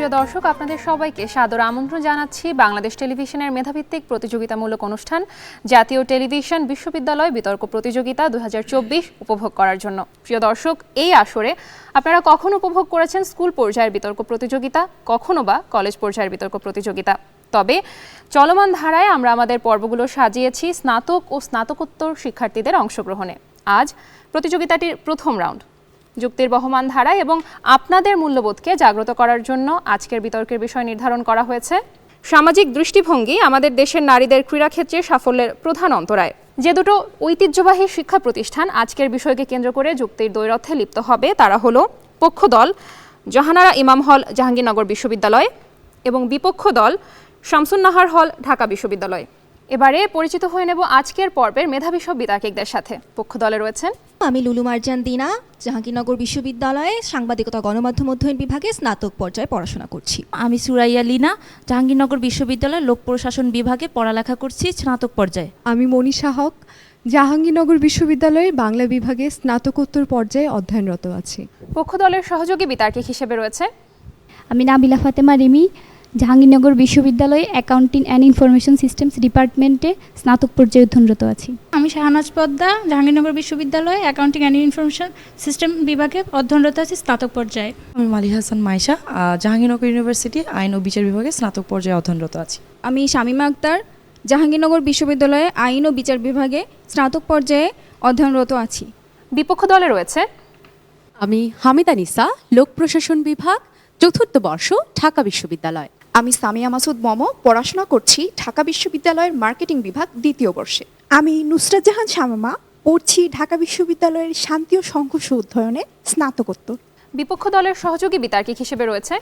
প্রিয় দর্শক, আপনাদের সবাইকে সাদর আমন্ত্রণ জানাচ্ছি বাংলাদেশ টেলিভিশনের মেধাভিত্তিক প্রতিযোগিতামূলক অনুষ্ঠান জাতীয় টেলিভিশন বিশ্ববিদ্যালয় বিতর্ক প্রতিযোগিতা 2024 উপভোগ করার জন্য। প্রিয় দর্শক, এই আসরে আপনারা কখন উপভোগ করেছেন স্কুল পর্যায়ের বিতর্ক প্রতিযোগিতা, কখনো বা কলেজ পর্যায়ের বিতর্ক প্রতিযোগিতা। তবে চলমান ধারায় আমরা আমাদের পর্বগুলো সাজিয়েছি স্নাতক ও স্নাতকোত্তর শিক্ষার্থীদের অংশগ্রহণে। আজ প্রতিযোগিতাটির প্রথম রাউন্ড। যুক্তির বহমান ধারা এবং আপনাদের মূল্যবোধকে জাগ্রত করার জন্য আজকের বিতর্কের বিষয় নির্ধারণ করা হয়েছে সামাজিক দৃষ্টিভঙ্গি আমাদের দেশের নারীদের ক্রীড়াক্ষেত্রে সাফল্যের প্রধান অন্তরায়। যে দুটো ঐতিহ্যবাহী শিক্ষা প্রতিষ্ঠান আজকের বিষয়কে কেন্দ্র করে যুক্তির দ্বৈরথে লিপ্ত হবে তারা হলো পক্ষ দল জাহানারা ইমাম হল জাহাঙ্গীরনগর বিশ্ববিদ্যালয় এবং বিপক্ষ দল শামসুন্নাহার হল ঢাকা বিশ্ববিদ্যালয়। এবারে পরিচিত হয়ে নেব আজকের পর্বের মেধাবী সব বিতার্কিকদের সাথে। পক্ষ দলে রয়েছেন আমি লুলু মারজান দিনা, জাহাঙ্গীরনগর বিশ্ববিদ্যালয়ে সাংবাদিকতা গণমাধ্যম অধ্যয়ন বিভাগে স্নাতক পর্যায়ে পড়াশোনা করছি। আমি সুরাইয়া লিনা, জাহাঙ্গীরনগর বিশ্ববিদ্যালয়ের লোক প্রশাসন বিভাগে পড়ালেখা করছি স্নাতক পর্যায়ে। আমি মনীষা হক, জাহাঙ্গীরনগর বিশ্ববিদ্যালয়ের বাংলা বিভাগে স্নাতকোত্তর পর্যায়ে অধ্যয়নরত আছি। পক্ষ দলের সহযোগী বিতার্কিক হিসেবে রয়েছে আমি নাবিলা ফাতেমা রিমি, জাহাঙ্গীরনগর বিশ্ববিদ্যালয়ে অ্যাকাউন্টিং অ্যান্ড ইনফরমেশন সিস্টেমস ডিপার্টমেন্টে স্নাতক পর্যায়ে অধ্যয়নরত আছি। আমি শাহনাজ পদ্মা, জাহাঙ্গীরনগর বিশ্ববিদ্যালয়ে অ্যাকাউন্টিং অ্যান্ড ইনফরমেশন সিস্টেম বিভাগে অধ্যয়নরত আছি স্নাতক পর্যায়ে। আমি মালি হাসান মাইশা, জাহাঙ্গীরনগর ইউনিভার্সিটি আইন ও বিচার বিভাগে স্নাতক পর্যায়ে অধ্যয়নরত আছি। আমি শামীমা আক্তার, জাহাঙ্গীরনগর বিশ্ববিদ্যালয়ে আইন ও বিচার বিভাগে স্নাতক পর্যায়ে অধ্যয়নরত আছি। বিপক্ষ দলে রয়েছে আমি হামিদা নিসা, লোক প্রশাসন বিভাগ, চতুর্থ বর্ষ, ঢাকা বিশ্ববিদ্যালয়। আমি সামিয়া মাসুদ মম, পড়াশোনা করছি ঢাকা বিশ্ববিদ্যালয়ের মার্কেটিং বিভাগ দ্বিতীয় বর্ষে। আমি নুসরাত জাহান শামামা, পড়ছি ঢাকা বিশ্ববিদ্যালয়ের শান্তি ও সংঘর্ষ অধ্যয়নে স্নাতকোত্তর। বিপক্ষ দলের সহযোগী বিতার্কিক হিসেবে রয়েছে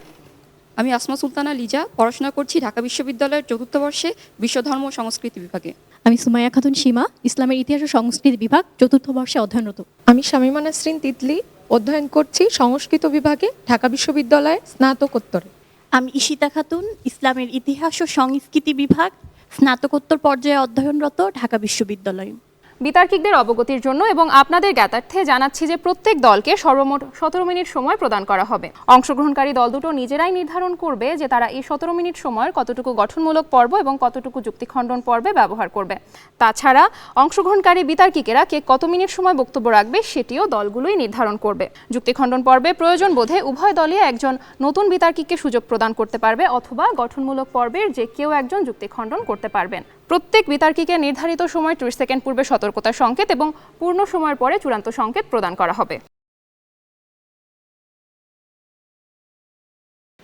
আমি আসমা সুলতানা লিজা, পড়াশোনা করছি ঢাকা বিশ্ববিদ্যালয়ের চতুর্থ বর্ষে বিশ্বধর্ম ও সংস্কৃতি বিভাগে। আমি সুমাইয়া খাতুন সীমা, ইসলামের ইতিহাস ও সংস্কৃতি বিভাগ, চতুর্থ বর্ষে অধ্যয়নরত। আমি শামীমা নাসরিন তিতলি, অধ্যয়ন করছি সংস্কৃত বিভাগে ঢাকা বিশ্ববিদ্যালয়ে স্নাতকোত্তরে। আমি ইশিতা খাতুন, ইসলামের ইতিহাস ও সংস্কৃতি বিভাগ, স্নাতকোত্তর পর্যায়ে অধ্যয়নরত, ঢাকা বিশ্ববিদ্যালয়। বিতার্কিকদের অবগতির জন্য এবং আপনাদের জ্ঞাতার্থে জানাচ্ছি যে প্রত্যেক দলকে সর্বমোট 17 মিনিট সময় প্রদান করা হবে। অংশগ্রহণকারী দল দুটো নিজেরাই নির্ধারণ করবে যে তারা এই 17 মিনিট সময়ের কতটুকু গঠনমূলক পর্ব এবং কতটুকু যুক্তিখণ্ডন পর্বে ব্যবহার করবে। তাছাড়া অংশগ্রহণকারী বিতার্কিকেরা কে কত মিনিট সময় বক্তব্য রাখবে সেটিও দলগুলোই নির্ধারণ করবে। যুক্তিখণ্ডন পর্বে প্রয়োজন বোধে উভয় দলই একজন নতুন বিতার্কিককে সুযোগ প্রদান করতে পারবে অথবা গঠনমূলক পর্বের যে কেউ একজন যুক্তিখণ্ডন করতে পারবেন। প্রত্যেক বিতার্কিকের নির্ধারিত সময় 30 সেকেন্ড পূর্বে সতর্কতার সংকেত এবং পূর্ণ সময়ের পরে চূড়ান্ত সংকেত প্রদান করা হবে।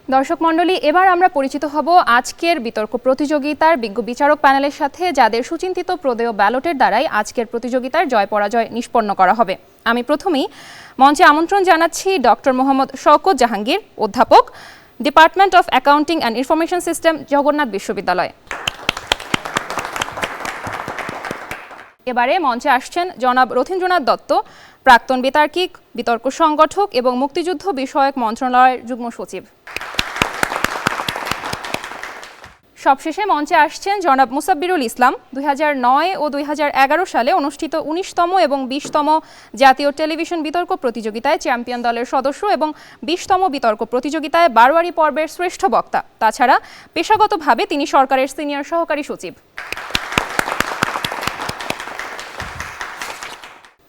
দর্শক মণ্ডলী, এবার আমরা পরিচিত হব আজকের বিতর্ক প্রতিযোগিতার বিজ্ঞ বিচারক প্যানেলের সাথে, যাদের সুচিন্তিত প্রদেয় ব্যালটের দ্বারাই আজকের প্রতিযোগিতার জয় পরাজয় নিষ্পন্ন করা হবে। আমি প্রথমেই মঞ্চে আমন্ত্রণ জানাচ্ছি ডক্টর মোহাম্মদ শওকত জাহাঙ্গীর, অধ্যাপক, department of accounting and information system, Jagannath বিশ্ববিদ্যালয়। এবারে মঞ্চে আসছেন জনাব রথীন্দ্রনাথ দত্ত, প্রাক্তন বিতার্কিক, বিতর্ক সংগঠক এবং মুক্তিযুদ্ধ বিষয়ক মন্ত্রণালয়ের যুগ্ম সচিব। সবশেষে মঞ্চে আসছেন জনাব মুসাব্বিরুল ইসলাম, 2009 ও 2011 সালে অনুষ্ঠিত 19তম এবং 20তম জাতীয় টেলিভিশন বিতর্ক প্রতিযোগিতায় চ্যাম্পিয়ন দলের সদস্য এবং 20তম বিতর্ক প্রতিযোগিতায় বারোয়ারি পর্বের শ্রেষ্ঠ বক্তা। তাছাড়া পেশাগতভাবে তিনি সরকারের সিনিয়র সহকারী সচিব।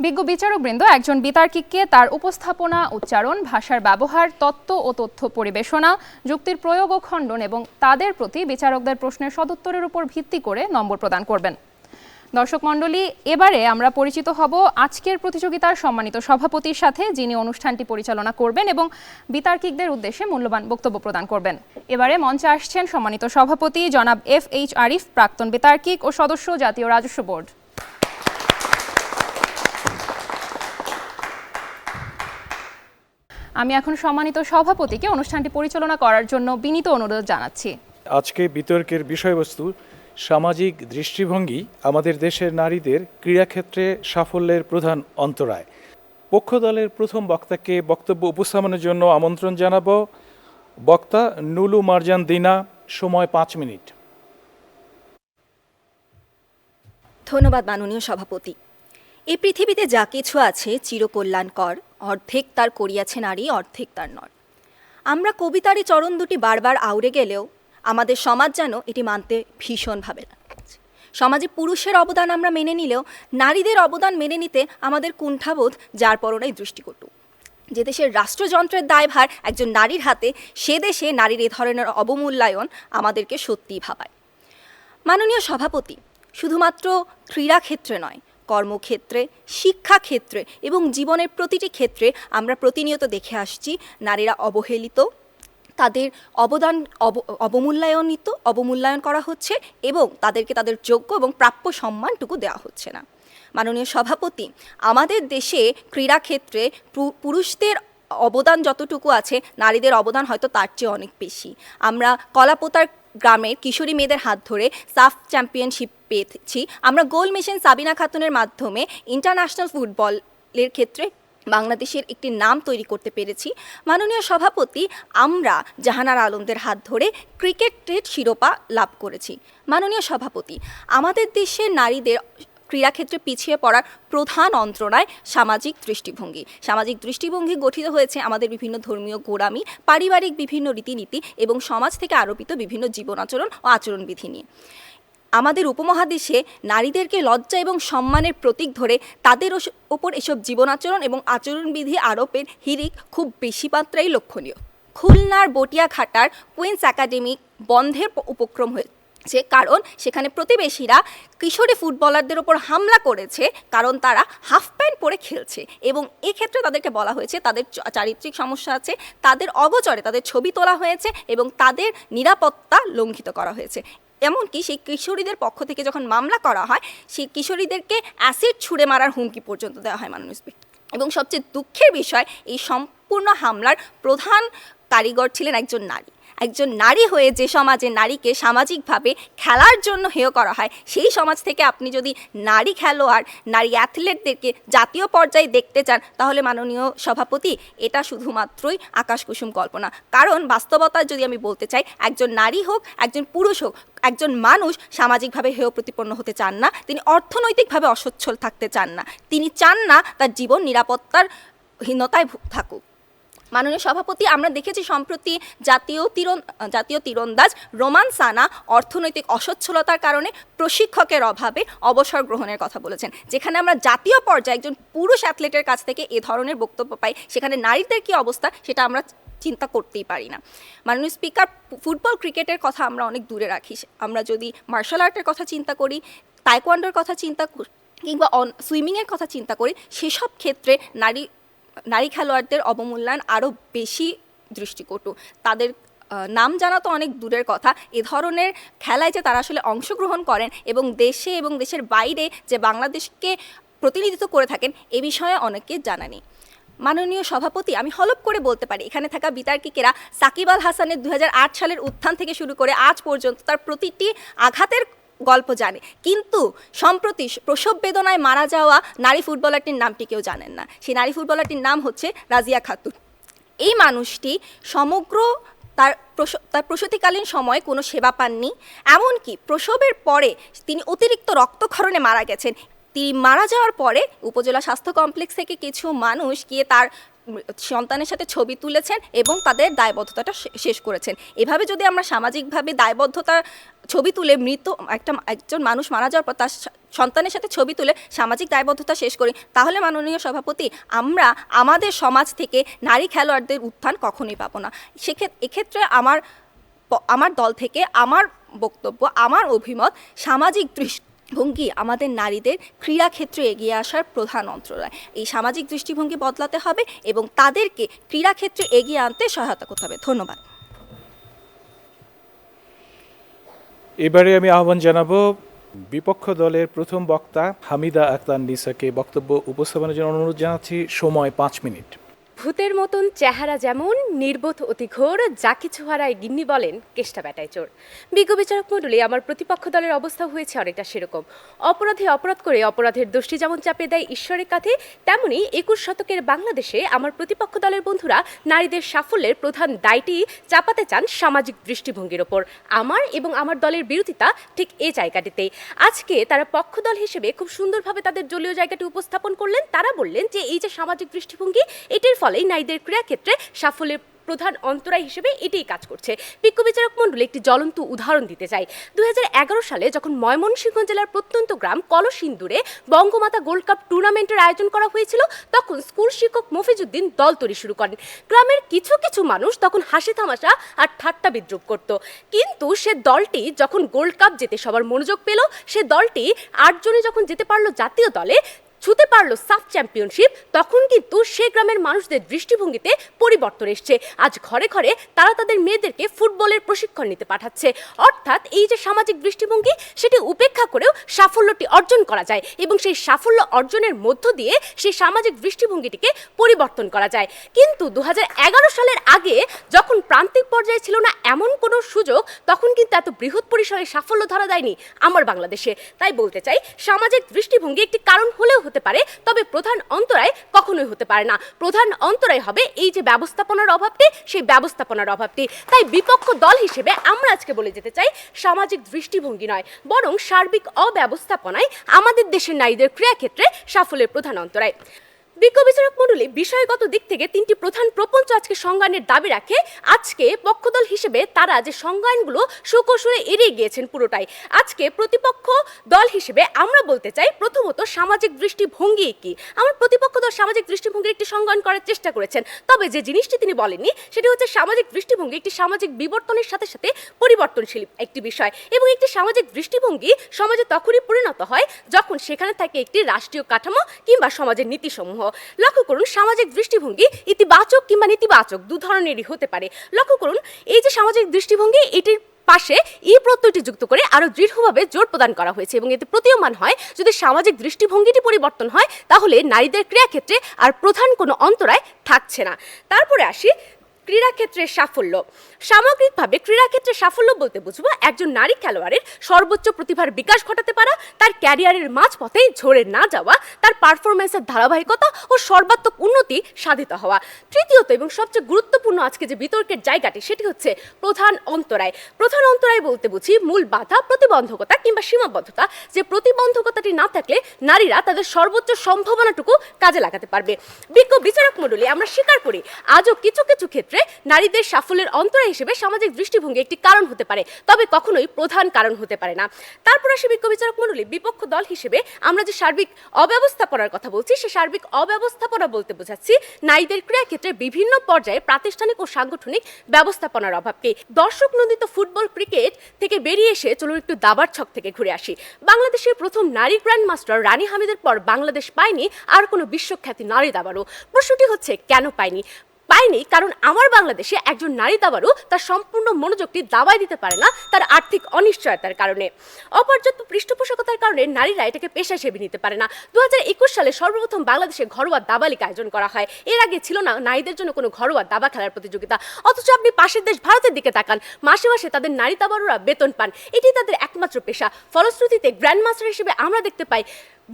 বিজ্ঞ বিচারকবৃন্দ একজন বিতার্কিককে তার উপস্থাপনা, উচ্চারণ, ভাষার ব্যবহার, তত্ত্ব ও তথ্য পরিবেশনা, যুক্তির প্রয়োগ ও খণ্ডন এবং তাদের প্রতি বিচারকদের প্রশ্নের সদুত্তরের উপর ভিত্তি করে নম্বর প্রদান করবেন। দর্শক মণ্ডলী, এবারে আমরা পরিচিত হব আজকের প্রতিযোগিতার সম্মানিত সভাপতির সাথে, যিনি অনুষ্ঠানটি পরিচালনা করবেন এবং বিতার্কিকদের উদ্দেশ্যে মূল্যবান বক্তব্য প্রদান করবেন। এবারে মঞ্চে আসছেন সম্মানিত সভাপতি জনাব FH আরিফ, প্রাক্তন বিতার্কিক ও সদস্য, জাতীয় রাজস্ব বোর্ড। আমি এখন সম্মানিত সভাপতিকে অনুষ্ঠানটি পরিচালনা করার জন্য বিনীত অনুরোধ জানাচ্ছি। আজকে বিতর্কের বিষয়বস্তু সামাজিক দৃষ্টিভঙ্গি আমাদের দেশের নারীদের ক্রীড়াক্ষেত্রে সাফল্যের প্রধান অন্তরায়। পক্ষ দলের প্রথম বক্তাকে বক্তব্য উপস্থাপনের জন্য আমন্ত্রণ জানাবো। বক্তা লুলু মারজান দিনা, সময় 5 মিনিট। ধন্যবাদ মাননীয় সভাপতি। এই পৃথিবীতে যা কিছু আছে চিরকল্যাণকর, অর্ধেক তার করিয়াছে নারী, অর্ধেক তার নর। আমরা কবিতারই চরণ দুটি বারবার আউড়ে গেলেও আমাদের সমাজ যেন এটি মানতে ভীষণভাবে লাগছে। সমাজে পুরুষের অবদান আমরা মেনে নিলেও নারীদের অবদান মেনে নিতে আমাদের কুণ্ঠাবোধ যার পরনাই দৃষ্টিকটু। যে দেশের রাষ্ট্রযন্ত্রের দায়ভার একজন নারীর হাতে, সে দেশে নারীর এ ধরনের অবমূল্যায়ন আমাদেরকে সত্যিই ভাবায়। মাননীয় সভাপতি, শুধুমাত্র ক্রীড়াক্ষেত্রে নয়, কর্মক্ষেত্রে, শিক্ষাক্ষেত্রে এবং জীবনের প্রতিটি ক্ষেত্রে আমরা প্রতিনিয়ত দেখে আসছি নারীরা অবহেলিত, তাদের অবদান অবমূল্যায়ন করা হচ্ছে এবং তাদেরকে তাদের যোগ্য এবং প্রাপ্য সম্মানটুকু দেওয়া হচ্ছে না। মাননীয় সভাপতি, আমাদের দেশে ক্রীড়াক্ষেত্রে পুরুষদের অবদান যতটুকু আছে, নারীদের অবদান হয়তো তার চেয়ে অনেক বেশি। আমরা কলাপোতার গ্রামের কিশোরী মেয়েদের হাত ধরে সাফ চ্যাম্পিয়নশিপ পেয়েছি। আমরা গোল মেশিন সাবিনা খাতুনের মাধ্যমে ইন্টারন্যাশনাল ফুটবলের ক্ষেত্রে বাংলাদেশের একটি নাম তৈরি করতে পেরেছি। মাননীয় সভাপতি, আমরা জাহানারা আলমদের হাত ধরে ক্রিকেটের শিরোপা লাভ করেছি। মাননীয় সভাপতি, আমাদের দেশের নারীদের ক্রীড়াক্ষেত্রে পিছিয়ে পড়ার প্রধান অন্তরায় সামাজিক দৃষ্টিভঙ্গি। সামাজিক দৃষ্টিভঙ্গি গঠিত হয়েছে আমাদের বিভিন্ন ধর্মীয় গোঁড়ামি, পারিবারিক বিভিন্ন রীতিনীতি এবং সমাজ থেকে আরোপিত বিভিন্ন জীবন আচরণ ও আচরণবিধি নিয়ে। আমাদের উপমহাদেশে নারীদেরকে লজ্জা এবং সম্মানের প্রতীক ধরে তাদের ওপর এসব জীবন আচরণ এবং আচরণবিধি আরোপের হিড়িক খুব বেশি মাত্রায় লক্ষণীয়। খুলনার বটিয়াঘাটার কুইন্স একাডেমি বন্ধের উপক্রম হয়েছে, কারণ সেখানে প্রতিবেশীরা কিশোরী ফুটবলারদের ওপর হামলা করেছে, কারণ তারা হাফ প্যান্ট পরে খেলছে এবং এক্ষেত্রে তাদেরকে বলা হয়েছে তাদের চারিত্রিক সমস্যা আছে, তাদের অগোচরে তাদের ছবি তোলা হয়েছে এবং তাদের নিরাপত্তা লঙ্ঘিত করা হয়েছে। এমনকি সেই কিশোরীদের পক্ষ থেকে যখন মামলা করা হয়, সেই কিশোরীদেরকে অ্যাসিড ছুঁড়ে মারার হুমকি পর্যন্ত দেওয়া হয় মাননীয় স্পিকার। এবং সবচেয়ে দুঃখের বিষয়, এই সম্পূর্ণ হামলার প্রধান কারিগর ছিলেন একজন নারী। একজন নারী হয়ে যে সমাজে নারীকে সামাজিকভাবে খেলার জন্য হেয় করা হয়, সেই সমাজ থেকে আপনি যদি নারী খেলোয়াড়, নারী অ্যাথলেটদেরকে জাতীয় পর্যায়ে দেখতে চান, তাহলে মাননীয় সভাপতি, এটা শুধুমাত্রই আকাশকুসুম কল্পনা। কারণ বাস্তবতা যদি আমি বলতে চাই, একজন নারী হোক, একজন পুরুষ হোক, একজন মানুষ সামাজিকভাবে হেয় প্রতিপন্ন হতে চান না, তিনি অর্থনৈতিকভাবে অসচ্ছল থাকতে চান না, তিনি চান না তার জীবন নিরাপত্তার হীনতায় থাকুক। মাননীয় সভাপতি, আমরা দেখেছি সম্প্রতি জাতীয় তীরন্দাজ রোমান সানা অর্থনৈতিক অসচ্ছলতার কারণে প্রশিক্ষকের অভাবে অবসর গ্রহণের কথা বলেছেন। যেখানে আমরা জাতীয় পর্যায়ে একজন পুরুষ অ্যাথলেটের কাছ থেকে এ ধরনের বক্তব্য পাই, সেখানে নারীদের কী অবস্থা সেটা আমরা চিন্তা করতেই পারি না। মাননীয় স্পিকার, ফুটবল ক্রিকেটের কথা আমরা অনেক দূরে রাখি, আমরা যদি মার্শাল আর্টের কথা চিন্তা করি, তাইকোয়ান্ডোর কথা চিন্তা করি কিংবা সুইমিংয়ের কথা চিন্তা করি, সেসব ক্ষেত্রে নারী খেলোয়াড়দের অবমূল্যায়ন আরও বেশি দৃষ্টিকটু। তাদের নাম জানা তো অনেক দূরের কথা, এ ধরনের খেলায় যে তারা আসলে অংশগ্রহণ করেন এবং দেশে এবং দেশের বাইরে যে বাংলাদেশকে প্রতিনিধিত্ব করে থাকেন, এ বিষয়ে অনেকে জানা নেই। মাননীয় সভাপতি, আমি হলপ করে বলতে পারি, এখানে থাকা বিতার্কিকেরা সাকিব আল হাসানের 2008 সালের উত্থান থেকে শুরু করে আজ পর্যন্ত তার প্রতিটি আঘাতের গল্প জানে, কিন্তু সম্প্রতি প্রসব বেদনায় মারা যাওয়া নারী ফুটবলারটির নামটি কেউ জানেন না। সেই নারী ফুটবলারটির নাম হচ্ছে রাজিয়া খাতুন। এই মানুষটি সমগ্র তার প্রসূতিকালীন সময়ে কোনো সেবা পাননি, এমনকি প্রসবের পরে তিনি অতিরিক্ত রক্তক্ষরণে মারা গেছেন। তিনি মারা যাওয়ার পরে উপজেলা স্বাস্থ্য কমপ্লেক্স থেকে কিছু মানুষ গিয়ে তার সন্তানের সাথে ছবি তুলেছেন এবং তাদের দায়বদ্ধতাটা শেষ করেছেন। এভাবে যদি আমরা সামাজিকভাবে দায়বদ্ধতার ছবি তুলে একজন মানুষ মারা যাওয়ার পর তার সন্তানের সাথে ছবি তুলে সামাজিক দায়বদ্ধতা শেষ করি, তাহলে মাননীয় সভাপতি, আমরা আমাদের সমাজ থেকে নারী খেলোয়াড়দের উত্থান কখনোই পাবো না। এক্ষেত্রে আমার দল থেকে আমার বক্তব্য, আমার অভিমত, সামাজিক দৃষ্টিভঙ্গি আমাদের নারীদের ক্রীড়াক্ষেত্রে এগিয়ে আসার প্রধান অন্তরায়। এই সামাজিক দৃষ্টিভঙ্গি বদলাতে হবে এবং তাদেরকে ক্রীড়াক্ষেত্রে এগিয়ে আনতে সহায়তা করতে হবে। ধন্যবাদ। এবারে আমি আহ্বান জানাবো বিপক্ষ দলের প্রথম বক্তা হামিদা আক্তার নিসাকে বক্তব্য উপস্থাপনের জন্য অনুরোধ জানাচ্ছি। সময় 5 মিনিট। ভূতের মতন চেহারা যেমন, নির্বোধ অতি ঘোর, যা কিছু হারায় গিন্নি বলেন কেষ্টা বেটায় চোর। বিজ্ঞ বিচারক মণ্ডলী, আমার প্রতিপক্ষ দলের অবস্থা হয়েছে অনেকটা সেরকম। অপরাধী অপরাধ করে অপরাধের দোষটি যেমন চাপিয়ে দেয় ঈশ্বরের কাঁধে, তেমনি 21 শতকের বাংলাদেশে আমার প্রতিপক্ষ দলের বন্ধুরা নারীদের সাফল্যের প্রধান দায়টি চাপাতে চান সামাজিক দৃষ্টিভঙ্গির ওপর। আমার এবং আমার দলের বিরোধিতা ঠিক এই জায়গাটিতেই। আজকে তারা পক্ষ দল হিসেবে খুব সুন্দরভাবে তাদের দলীয় জায়গাটি উপস্থাপন করলেন। তারা বললেন যে এই যে সামাজিক দৃষ্টিভঙ্গি, এটির ফলে নারীদের ক্রীড়াক্ষেত্রে সাফল্যের প্রধান অন্তরায় হিসেবে এটাই কাজ করছে। বিজ্ঞ বিচারক মণ্ডলী একটি জ্বলন্ত উদাহরণ দিতে চাই। 2011 সালে যখন ময়মনসিংহ জেলার প্রত্যন্ত গ্রাম কলসিন্দুরে বঙ্গমাতা গোল্ড কাপ টুর্নামেন্টের আয়োজন করা হয়েছিল, তখন স্কুল শিক্ষক মফিজউদ্দিন দল তৈরি শুরু করেন। গ্রামের কিছু কিছু মানুষ তখন হাসি তামাশা আর ঠাট্টা বিদ্রুপ করত, কিন্তু সে দলটি যখন গোল্ড কাপ জেতে সবার মনোযোগ পেল, সে দলটি 8 জনে যখন যেতে পারলো জাতীয় দলে, ছুতে পারলো সাব চ্যাম্পিয়নশিপ, তখন কিন্তু সে গ্রামের মানুষদের দৃষ্টিভঙ্গিতে পরিবর্তন এসছে। আজ ঘরে ঘরে তারা তাদের মেয়েদেরকে ফুটবলের প্রশিক্ষণ নিতে পাঠাচ্ছে। অর্থাৎ এই যে সামাজিক দৃষ্টিভঙ্গি, সেটি উপেক্ষা করেও সাফল্যটি অর্জন করা যায় এবং সেই সাফল্য অর্জনের মধ্য দিয়ে সেই সামাজিক দৃষ্টিভঙ্গিটিকে পরিবর্তন করা যায়। কিন্তু 2011 সালের আগে যখন প্রান্তিক পর্যায়ে ছিল না এমন কোনো সুযোগ, তখন কিন্তু এত বৃহৎ পরিসরে সাফল্য ধরা দেয়নি আমার বাংলাদেশে। তাই বলতে চাই, সামাজিক দৃষ্টিভঙ্গি একটি কারণ হলেও হতে পারে, তবে প্রধান অন্তরায় কখনোই হতে পারে না। প্রধান অন্তরায় হবে এই যে ব্যবস্থাপনার অভাবটি, সেই ব্যবস্থাপনার অভাবটি। তাই বিপক্ষ দল হিসেবে আমরা আজকে বলে যেতে চাই, সামাজিক দৃষ্টিভঙ্গি নয়, বরং সার্বিক অব্যবস্থাপনায় আমাদের দেশের নারীদের ক্রীড়াক্ষেত্রে সাফল্যের প্রধান অন্তরায়। বিজ্ঞ বিচারক মণ্ডলী বিষয়গত দিক থেকে 3টি প্রধান প্রপঞ্চ আজকে সংজ্ঞানের দাবি রাখে। আজকে পক্ষদল হিসেবে তারা যে সংজ্ঞানগুলো সুকৌশলে এড়িয়ে গিয়েছেন পুরোটাই। আজকে প্রতিপক্ষ দল হিসেবে আমরা বলতে চাই, প্রথমত সামাজিক দৃষ্টিভঙ্গি কি। আমার প্রতিপক্ষ দল সামাজিক দৃষ্টিভঙ্গির একটি সংজ্ঞান করার চেষ্টা করেছেন, তবে যে জিনিসটি তিনি বলেননি সেটি হচ্ছে সামাজিক দৃষ্টিভঙ্গি একটি সামাজিক বিবর্তনের সাথে সাথে পরিবর্তনশীল একটি বিষয়, এবং একটি সামাজিক দৃষ্টিভঙ্গি সমাজে তখনই পরিণত হয় যখন সেখানে থাকে একটি রাষ্ট্রীয় কাঠামো কিংবা সমাজের নীতিসমূহ। লক্ষ্য করুন, সামাজিক দৃষ্টিভঙ্গি ইতিবাচক কিংবা নেতিবাচক দু ধরনেরই হতে পারে। লক্ষ্য করুন, এই যে সামাজিক দৃষ্টিভঙ্গি, এটির পাশে ই প্রত্যয়টি যুক্ত করে আরো দৃঢ়ভাবে জোর প্রদান করা হয়েছে, এবং এতে প্রতীয়মান হয় যদি সামাজিক দৃষ্টিভঙ্গিটি পরিবর্তন হয়, তাহলে নারীদের ক্রীড়াক্ষেত্রে আর প্রধান কোনো অন্তরায় থাকছে না। তারপরে আসি ক্রীড়াক্ষেত্রে সাফল্য। সামগ্রিকভাবে ক্রীড়াক্ষেত্রে সাফল্য বলতে বুঝবো একজন নারী খেলোয়াড়ের সর্বোচ্চ প্রতিভার বিকাশ ঘটাতে পারা, তার ক্যারিয়ারের মাঝপথে ঝরে না যাওয়া, তার পারফরমেন্সের ধারাবাহিকতা ও সর্বাত্মক উন্নতি সাধিত হওয়া। তৃতীয়ত এবং সবচেয়ে গুরুত্বপূর্ণ আজকে যে বিতর্কের জায়গাটি, সেটি হচ্ছে প্রধান অন্তরায়। প্রধান অন্তরায় বলতে বুঝি মূল বাধা, প্রতিবন্ধকতা কিংবা সীমাবদ্ধতা, যে প্রতিবন্ধকতাটি না থাকলে নারীরা তাদের সর্বোচ্চ সম্ভাবনাটুকু কাজে লাগাতে পারবে। বিজ্ঞ বিচারক মণ্ডলী আমরা স্বীকার করি, আজও কিছু কিছু ক্ষেত্রে নারীদের সাফল্যের অন্তরায় হিসেবে সামাজিক দৃষ্টিভঙ্গি একটি কারণ হতে পারে, তবে কখনোই প্রধান কারণ হতে পারে না। তারপর আসে বিজ্ঞ বিচারক মণ্ডলী, বিপক্ষ দল হিসেবে আমরা যে সার্বিক অব্যবস্থাপনার কথা বলছি, সে সার্বিক অব্যবস্থাপনা বলতে বোঝাচ্ছি নারীদের ক্রীড়াক্ষেত্রে বিভিন্ন পর্যায়ে প্রাতিষ্ঠানিক ও সাংগঠনিক ব্যবস্থাপনার অভাবকে। দর্শক নন্দিত ফুটবল ক্রিকেট থেকে বেরিয়ে এসে চলুন একটু দাবার ছক থেকে ঘুরে আসি। বাংলাদেশের প্রথম নারী গ্র্যান্ড মাস্টার রানী হামিদের পর বাংলাদেশ পায়নি আর কোনো বিশ্বখ্যাতি নারী দাবারও। প্রশ্নটি হচ্ছে কেন পায়নি? কারণ আমার বাংলাদেশে একজন নারী দাবারও তার সম্পূর্ণ মনোযোগটি দাবায় দিতে পারে না, তার আর্থিক অনিশ্চয়তার কারণে। অপর্যাপ্ত পৃষ্ঠপোষকতার কারণে নারীরা এটাকে পেশা হিসেবে নিতে পারে না। 2021 সালে সর্বপ্রথম বাংলাদেশে ঘরোয়া দাবা লীগ আয়োজন করা হয়। এর আগে ছিল না নারীদের জন্য কোনো ঘরোয়া দাবা খেলার প্রতিযোগিতা। অথচ আপনি পাশের দেশ ভারতের দিকে তাকান, মাসে মাসে তাদের নারী দাবাররা বেতন পান, এটি তাদের একমাত্র পেশা। ফলশ্রুতিতে গ্র্যান্ড মাস্টার হিসেবে আমরা দেখতে পাই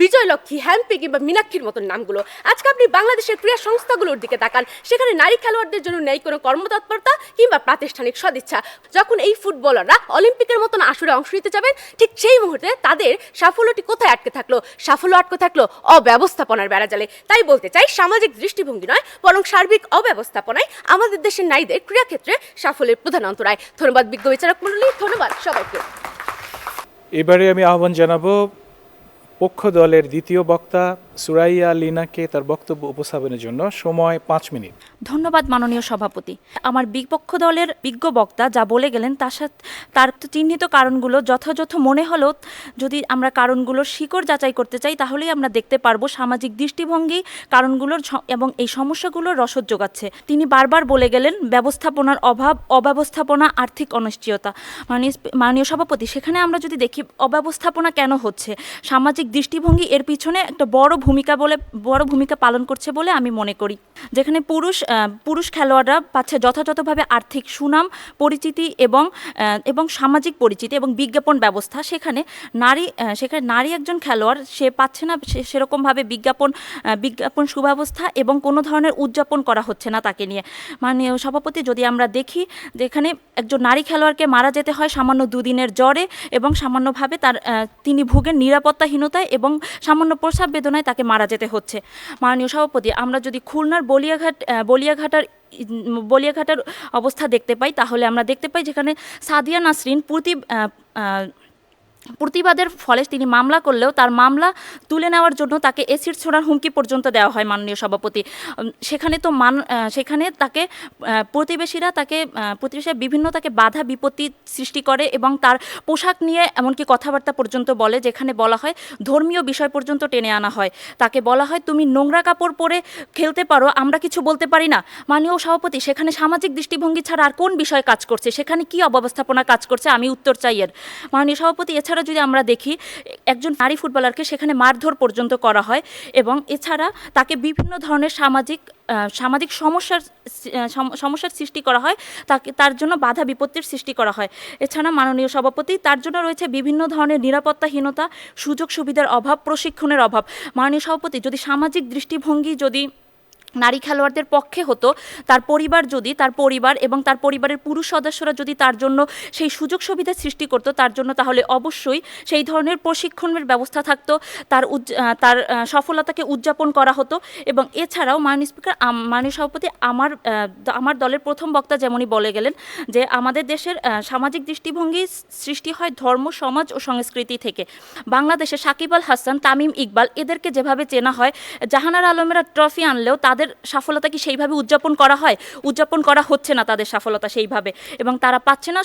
বিজয়লক্ষ্মী, হ্যাম্পি কিংবা মীনাক্ষীর মতন নামগুলো। আজকে আপনি বাংলাদেশের ক্রীড়া সংস্থাগুলোর দিকে তাকান, সেখানে নারী খেলোয়াড়দের জন্য নেই কোনো কর্মতৎপরতা কিংবা প্রাতিষ্ঠানিক সদিচ্ছা। যখন এই ফুটবলাররা অলিম্পিকের মতন আসরে অংশ নিতে যাবেন, ঠিক সেই মুহূর্তে তাদের সাফল্যটি কোথায় আটকে থাকলো? সাফল্য আটকে থাকলো অব্যবস্থাপনার বেড়াজালে। তাই বলতে চাই, সামাজিক দৃষ্টিভঙ্গি নয়, বরং সার্বিক অব্যবস্থাপনায় আমাদের দেশের নারীদের ক্রীড়াক্ষেত্রে সাফল্যের প্রধান অন্তরায়। ধন্যবাদ বিজ্ঞ বিচারক মণ্ডলী, ধন্যবাদ সবাইকে। এবারে আমি আহ্বান জানাবো পক্ষ দলের দ্বিতীয় বক্তা সুরাইয়া লিনাকে তার বক্তব্য উপস্থাপনের জন্য। সময় 5 মিনিট। ধন্যবাদ মাননীয় সভাপতি। আমার বিপক্ষ দলের বিজ্ঞ বক্তা যা বলে গেলেন তার চিহ্নিত কারণগুলো যথাযথ মনে হলো। যদি আমরা কারণগুলোর শিকড় যাচাই করতে চাই, তাহলেই আমরা দেখতে পারবো সামাজিক দৃষ্টিভঙ্গি কারণগুলোর এবং এই সমস্যাগুলোর রসদ যোগাচ্ছে। তিনি বারবার বলে গেলেন ব্যবস্থাপনার অভাব, অব্যবস্থাপনা, আর্থিক অনিশ্চয়তা। মাননীয় সভাপতি, সেখানে আমরা যদি দেখি অব্যবস্থাপনা কেন হচ্ছে, সামাজিক দৃষ্টিভঙ্গি এর পিছনে একটা বড় ভূমিকা পালন করছে বলে আমি মনে করি। যেখানে পুরুষ খেলোয়াড়রা পাচ্ছে যথাযথভাবে আর্থিক সুনাম, পরিচিতি এবং সামাজিক পরিচিতি এবং বিজ্ঞাপন ব্যবস্থা, সেখানে নারী একজন খেলোয়াড় সে পাচ্ছে না সেরকমভাবে বিজ্ঞাপন সুব্যবস্থা এবং কোনো ধরনের উদযাপন করা হচ্ছে না তাকে নিয়ে। মাননীয় সভাপতি, যদি আমরা দেখি যেখানে একজন নারী খেলোয়াড়কে মারা যেতে হয় সামান্য 2 দিনের জ্বরে এবং সামান্যভাবে তিনি ভোগেন নিরাপত্তাহীনতায় এবং সামান্য প্রস্রাব বেদনায় তাকে তাকে মারা যেতে হচ্ছে। মাননীয় সভাপতি, আমরা যদি খুলনার বলিয়াঘাটার অবস্থা দেখতে পাই, তাহলে আমরা দেখতে পাই যেখানে সাদিয়া নাসরিন প্রতিবাদের ফলে তিনি মামলা করলেও তার মামলা তুলে নেওয়ার জন্য তাকে এসিড ছোড়ার হুমকি পর্যন্ত দেওয়া হয়। মাননীয় সভাপতি, সেখানে তাকে প্রতিবেশীরা বিভিন্ন তাকে বাধা বিপত্তি সৃষ্টি করে এবং তার পোশাক নিয়ে এমনকি কথাবার্তা পর্যন্ত বলে, যেখানে বলা হয় ধর্মীয় বিষয় পর্যন্ত টেনে আনা হয়। তাকে বলা হয় তুমি নোংরা কাপড় পরে খেলতে পারো, আমরা কিছু বলতে পারি না। মাননীয় সভাপতি, সেখানে সামাজিক দৃষ্টিভঙ্গি ছাড়া আর কোন বিষয় কাজ করছে? সেখানে কি অব্যবস্থাপনা কাজ করছে? আমি উত্তর চাই এর। মাননীয় সভাপতি, এছাড়া যদি আমরা দেখি একজন নারী ফুটবলারকে সেখানে মারধর পর্যন্ত করা হয় এবং এছাড়া তাকে বিভিন্ন ধরনের সামাজিক সমস্যার সৃষ্টি করা হয়, তার জন্য বাধা বিপত্তির সৃষ্টি করা হয়। এছাড়া মাননীয় সভাপতি, তার জন্য রয়েছে বিভিন্ন ধরনের নিরাপত্তাহীনতা, সুযোগ সুবিধার অভাব, প্রশিক্ষণের অভাব। মাননীয় সভাপতি, যদি সামাজিক দৃষ্টিভঙ্গি যদি নারী খেলোয়াড়দের পক্ষে হতো, তার পরিবার এবং তার পরিবারের পুরুষ সদস্যরা যদি তার জন্য সেই সুযোগ সুবিধা সৃষ্টি করতো তার জন্য, তাহলে অবশ্যই সেই ধরনের প্রশিক্ষণের ব্যবস্থা থাকতো, তার সফলতাকে উদযাপন করা হতো। এবং এছাড়াও মাননীয় সভাপতি, আমার দলের প্রথম বক্তা যেমনই বলে গেলেন যে আমাদের দেশের সামাজিক দৃষ্টিভঙ্গি সৃষ্টি হয় ধর্ম, সমাজ ও সংস্কৃতি থেকে। বাংলাদেশে সাকিব আল হাসান, তামিম ইকবাল এদেরকে যেভাবে চেনা হয়, জাহানারা আলমেরা ট্রফি আনলেও তাদের সফলতা কি সেইভাবে উদযাপন করা হয়? উদযাপন করা হচ্ছে না তাদের সফলতা সেইভাবে, এবং তারা পাচ্ছে না